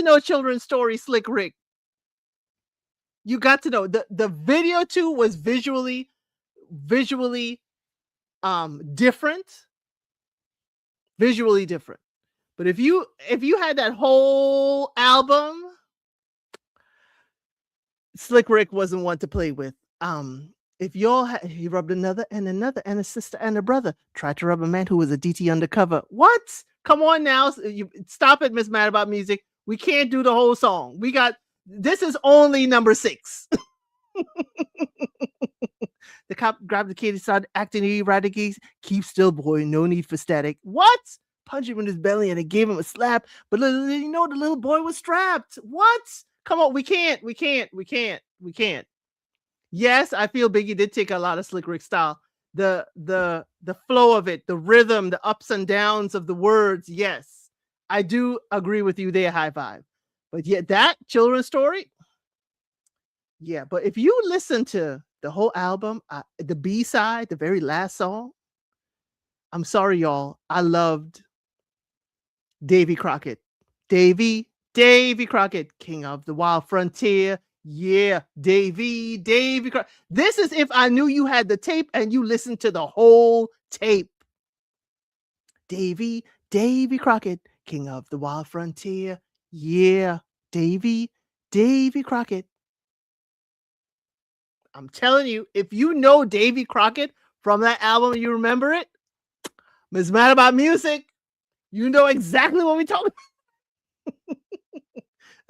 know children's story, Slick Rick. You got to know. The video too was visually different. Visually different. But if you had that whole album, Slick Rick wasn't one to play with. If he rubbed another and a sister and a brother, tried to rub a man who was a DT undercover. What? Come on now. Stop it, Miss Mad About Music. We can't do the whole song. This is only number 6. The cop grabbed the kid and started acting erratic. Keep still, boy. No need for static. What? Punched him in his belly and it gave him a slap. But the little boy was strapped. What? Come on. We can't. Yes, I feel Biggie did take a lot of Slick Rick style. The flow of it, the rhythm, the ups and downs of the words. Yes, I do agree with you there. High five. But yeah, that children's story. Yeah, but if you listen to the whole album, the B-side, the very last song, I'm sorry, y'all. I loved Davy Crockett. Davy Crockett, king of the wild frontier. Yeah, Davy Crockett. This is if I knew you had the tape and you listened to the whole tape. Davy Crockett, king of the wild frontier. Yeah, Davy Crockett. I'm telling you, if you know Davy Crockett from that album, you remember it, Ms. Mad About Music, you know exactly what we're talking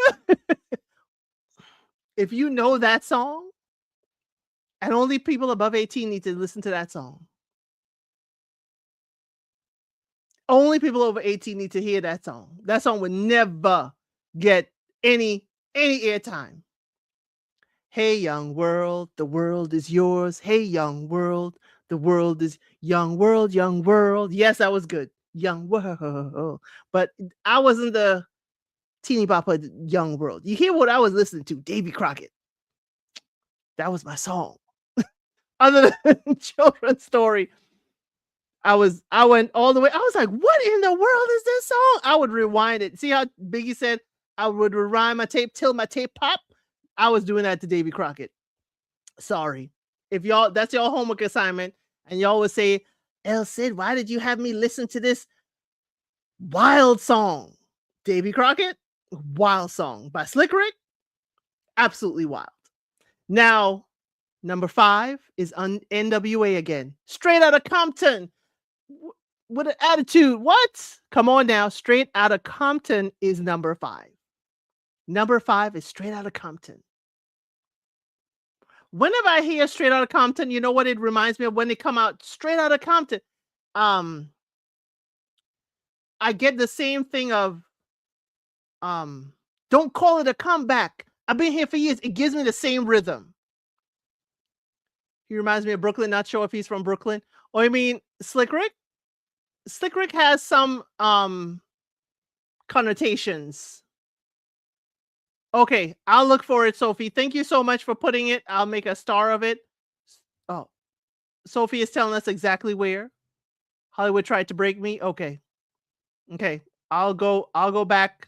about. If you know that song, and only people above 18 need to listen to that song. Only people over 18 need to hear that song. That song would never get any airtime. Hey, young world, the world is yours. Hey, young world, the world is young world. Yes, that was good. Young world. But I wasn't the teeny bopper young world. You hear what I was listening to? Davy Crockett. That was my song. Other than children's story, I went all the way. I was like, what in the world is this song? I would rewind it. See how Biggie said I would rewind my tape till my tape pop? I was doing that to Davy Crockett. Sorry. If y'all, that's your homework assignment, and y'all would say, ElCid, why did you have me listen to this wild song? Davy Crockett? Wild song by Slick Rick. Absolutely wild. Now, number 5 is NWA again. Straight Outta Compton. With an attitude. What? Come on now. Straight Outta Compton is number 5. Number 5 is Straight Outta Compton. Whenever I hear Straight Outta Compton, you know what it reminds me of when they come out Straight Outta Compton. I get the same thing of don't call it a comeback. I've been here for years. It gives me the same rhythm. He reminds me of Brooklyn. Not sure if he's from Brooklyn. Or I mean, Slick Rick. Slick Rick has some connotations. Okay, I'll look for it, Sophie. Thank you so much for putting it. I'll make a star of it. Oh, Sophie is telling us exactly where. Hollywood tried to break me. Okay. I'll go back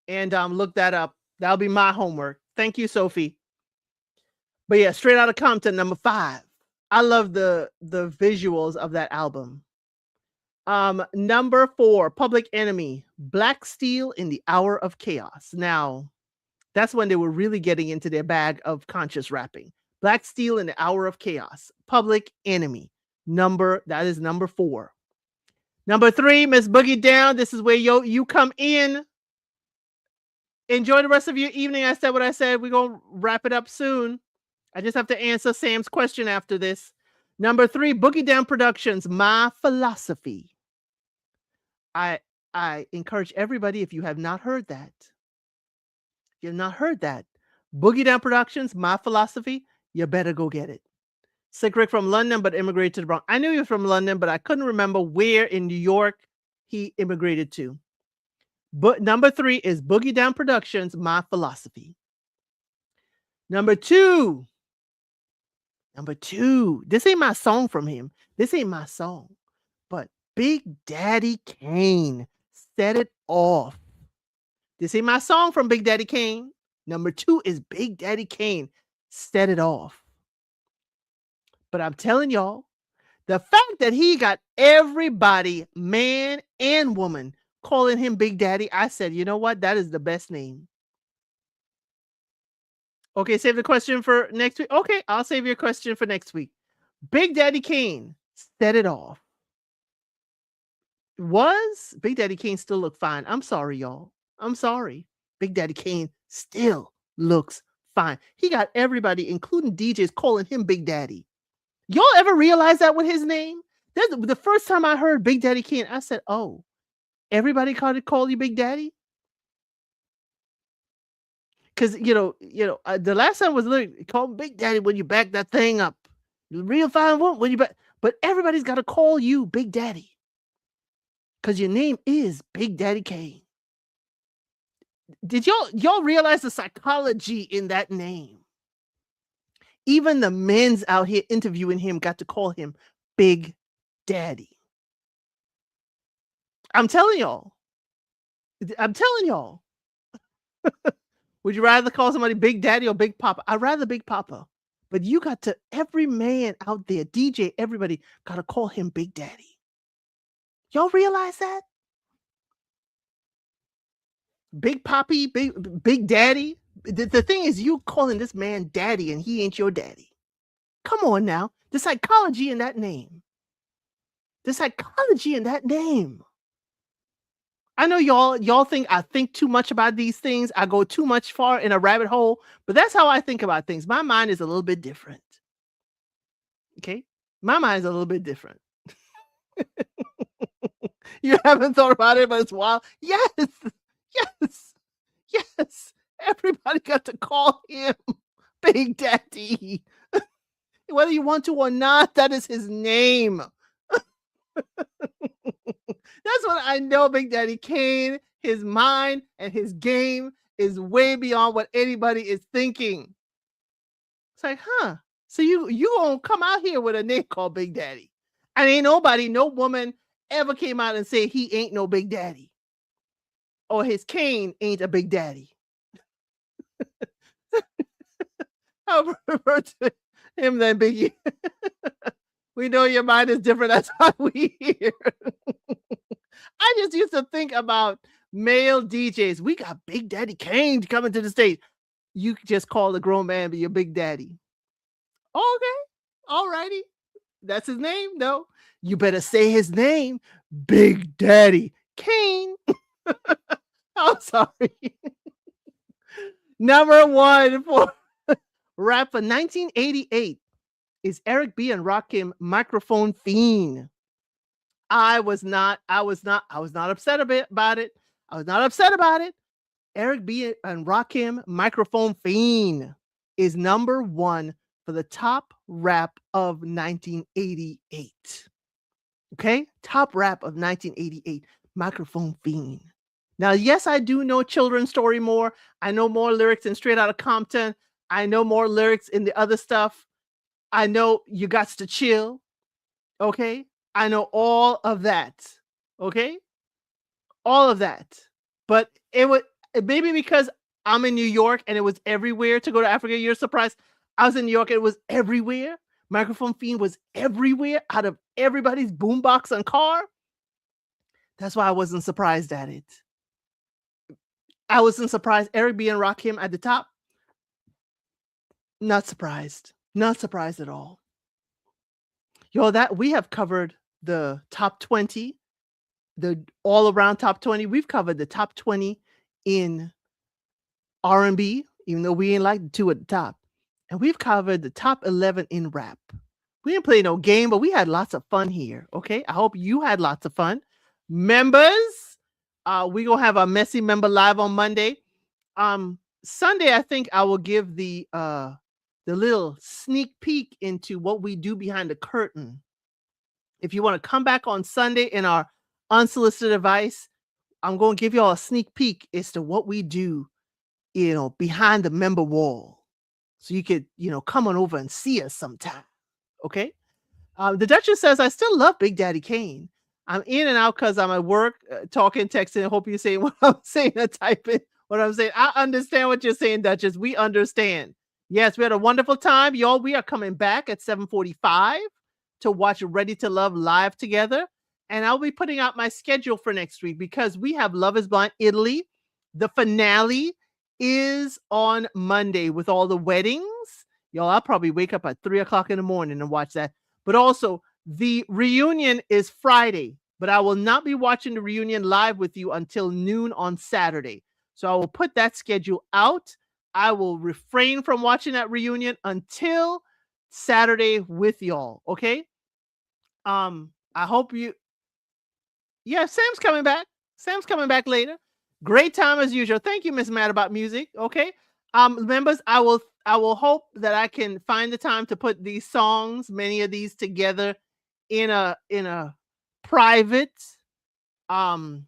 and look that up. That'll be my homework. Thank you, Sophie. But yeah, Straight Outta Compton, number 5. I love the visuals of that album. Number 4, Public Enemy, Black Steel in the Hour of Chaos. Now, that's when they were really getting into their bag of conscious rapping. Black Steel in the Hour of Chaos, Public Enemy. That is number 4. Number 3, Miss Boogie Down. This is where you come in. Enjoy the rest of your evening. I said what I said. We're going to wrap it up soon. I just have to answer Sam's question after this. Number 3, Boogie Down Productions, My Philosophy. I encourage everybody, if you have not heard that, Boogie Down Productions, My Philosophy, you better go get it. Slick Rick from London, but immigrated to the Bronx. I knew he was from London, but I couldn't remember where in New York he immigrated to. But number 3 is Boogie Down Productions, My Philosophy. Number 2. This ain't my song from him. This ain't my song. But Big Daddy Kane, Set It Off. This ain't my song from Big Daddy Kane. Number 2 is Big Daddy Kane, Set It Off. But I'm telling y'all, the fact that he got everybody, man and woman, calling him Big Daddy, I said, you know what? That is the best name. Okay, save the question for next week. Okay, I'll save your question for next week. Big Daddy Kane, Set It Off. Big Daddy Kane still look fine. I'm sorry, y'all. I'm sorry. Big Daddy Kane still looks fine. He got everybody, including DJs, calling him Big Daddy. Y'all ever realize that with his name? That's the first time I heard Big Daddy Kane, I said, oh, everybody call you Big Daddy? Because, the last time was literally call him Big Daddy when you back that thing up. Real fine woman when you back. But everybody's got to call you Big Daddy. Because your name is Big Daddy Kane. Did y'all realize the psychology in that name? Even the men's out here interviewing him got to call him Big Daddy. I'm telling y'all. Would you rather call somebody Big Daddy or Big Papa? I'd rather Big Papa. But you got to, every man out there, DJ, everybody got to call him Big Daddy. Y'all realize that? Big Poppy, Big Daddy. The thing is, you calling this man daddy and he ain't your daddy. Come on now. The psychology in that name. I know y'all think I think too much about these things. I go too much far in a rabbit hole, but that's how I think about things. My mind is a little bit different. Okay? My mind is a little bit different. You haven't thought about it, but it's wild. Yes. Everybody got to call him Big Daddy. Whether you want to or not, that is his name. That's what I know. Big Daddy Kane, his mind and his game is way beyond what anybody is thinking. It's like, so you gonna come out here with a name called Big Daddy. And ain't no woman ever came out and said he ain't no Big Daddy. Or his cane ain't a Big Daddy. I'll refer to him then, Biggie. We know your mind is different. That's how we hear. I just used to think about Male DJs. We got Big Daddy Kane coming to the stage. You could just call the grown man be your Big Daddy. Okay. All righty. That's his name? No. You better say his name. Big Daddy Kane. I'm sorry. Number one for rap for 1988 is Eric B. and Rakim, Microphone Fiend. I was not upset about it. I was not upset about it. Eric B. and Rakim, Microphone Fiend is number one for the top rap of 1988. Okay? Top rap of 1988, Microphone Fiend. Now, yes, I do know Children's Story more. I know more lyrics in Straight Outta Compton. I know more lyrics in the other stuff. I know You Gots to Chill. Okay? I know all of that. Okay? All of that. But maybe because I'm in New York and it was everywhere to go to Africa. You're surprised. I was in New York and it was everywhere. Microphone Fiend was everywhere out of everybody's boombox and car. That's why I wasn't surprised at it. I wasn't surprised. Eric B. and Rakim at the top. Not surprised. Not surprised at all. Yo, that we have covered the top 20, the all around top 20. We've covered the top 20 in R&B, even though we ain't like the two at the top. And we've covered the top 11 in rap. We didn't play no game, but we had lots of fun here. Okay. I hope you had lots of fun. Members, we gonna have our messy member live on Monday. Sunday, I think I will give the little sneak peek into what we do behind the curtain. If you want to come back on Sunday in our unsolicited advice, I'm going to give you all a sneak peek as to what we do, behind the member wall. So you could, come on over and see us sometime. Okay. The Duchess says, I still love Big Daddy Kane. I'm in and out because I'm at work, talking, texting. I hope you're saying what I'm saying and typing what I'm saying. I understand what you're saying, Duchess. We understand. Yes, we had a wonderful time. Y'all, we are coming back at 7:45 to watch Ready to Love live together. And I'll be putting out my schedule for next week because we have Love is Blind Italy. The finale is on Monday with all the weddings. Y'all, I'll probably wake up at 3:00 in the morning and watch that. But also, the reunion is Friday, but I will not be watching the reunion live with you until noon on Saturday. So I will put that schedule out. I will refrain from watching that reunion until Saturday with y'all. Okay. I hope you, yeah, Sam's coming back. Sam's coming back later. Great time as usual. Thank you, Miss Mad About Music. Okay. Members, I will hope that I can find the time to put these songs, many of these together in a private, in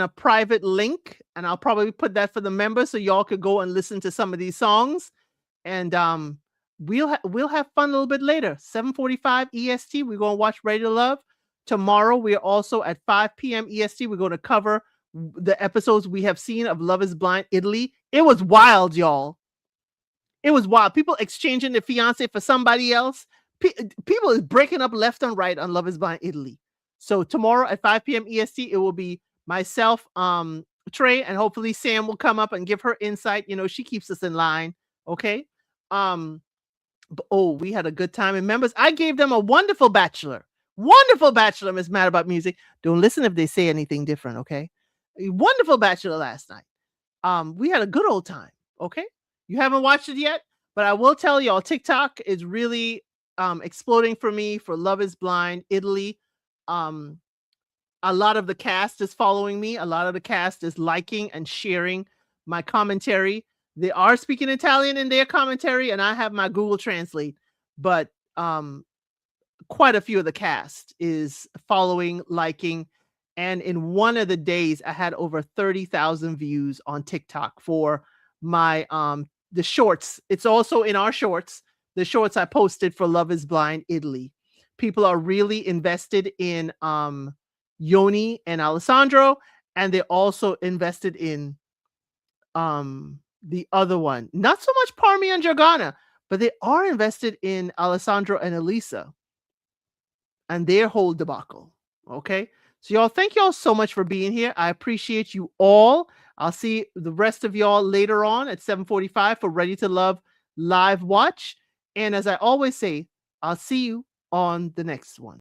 a private link. And I'll probably put that for the members so y'all could go and listen to some of these songs. And, we'll have fun a little bit later. 7:45 EST. We're going to watch Ready to Love. Tomorrow, we're also at 5 p.m. EST. We're going to cover the episodes we have seen of Love is Blind Italy. It was wild, y'all. It was wild. People exchanging their fiance for somebody else. People is breaking up left and right on Love is Blind Italy. So tomorrow at 5 p.m. EST, it will be myself, Trey, and hopefully Sam will come up and give her insight. She keeps us in line. Okay. We had a good time. And members, I gave them a wonderful bachelor. Wonderful bachelor, Miss Mad About Music. Don't listen if they say anything different, okay? A wonderful bachelor last night. We had a good old time, okay? You haven't watched it yet, but I will tell y'all, TikTok is really exploding for me for Love is Blind Italy. A lot of the cast is following me. A lot of the cast is liking and sharing my commentary. They are speaking Italian in their commentary, and I have my Google Translate, but quite a few of the cast is following, liking, and in one of the days, I had over 30,000 views on TikTok for my the shorts. It's also in our shorts, the shorts I posted for Love is Blind Italy. People are really invested in Yoni and Alessandro, and they also invested in the other one. Not so much Parmi and Giordana, but they are invested in Alessandro and Elisa and their whole debacle. Okay. So y'all, thank y'all so much for being here. I appreciate you all. I'll see the rest of y'all later on at 7:45 for Ready to Love live watch. And as I always say, I'll see you on the next one.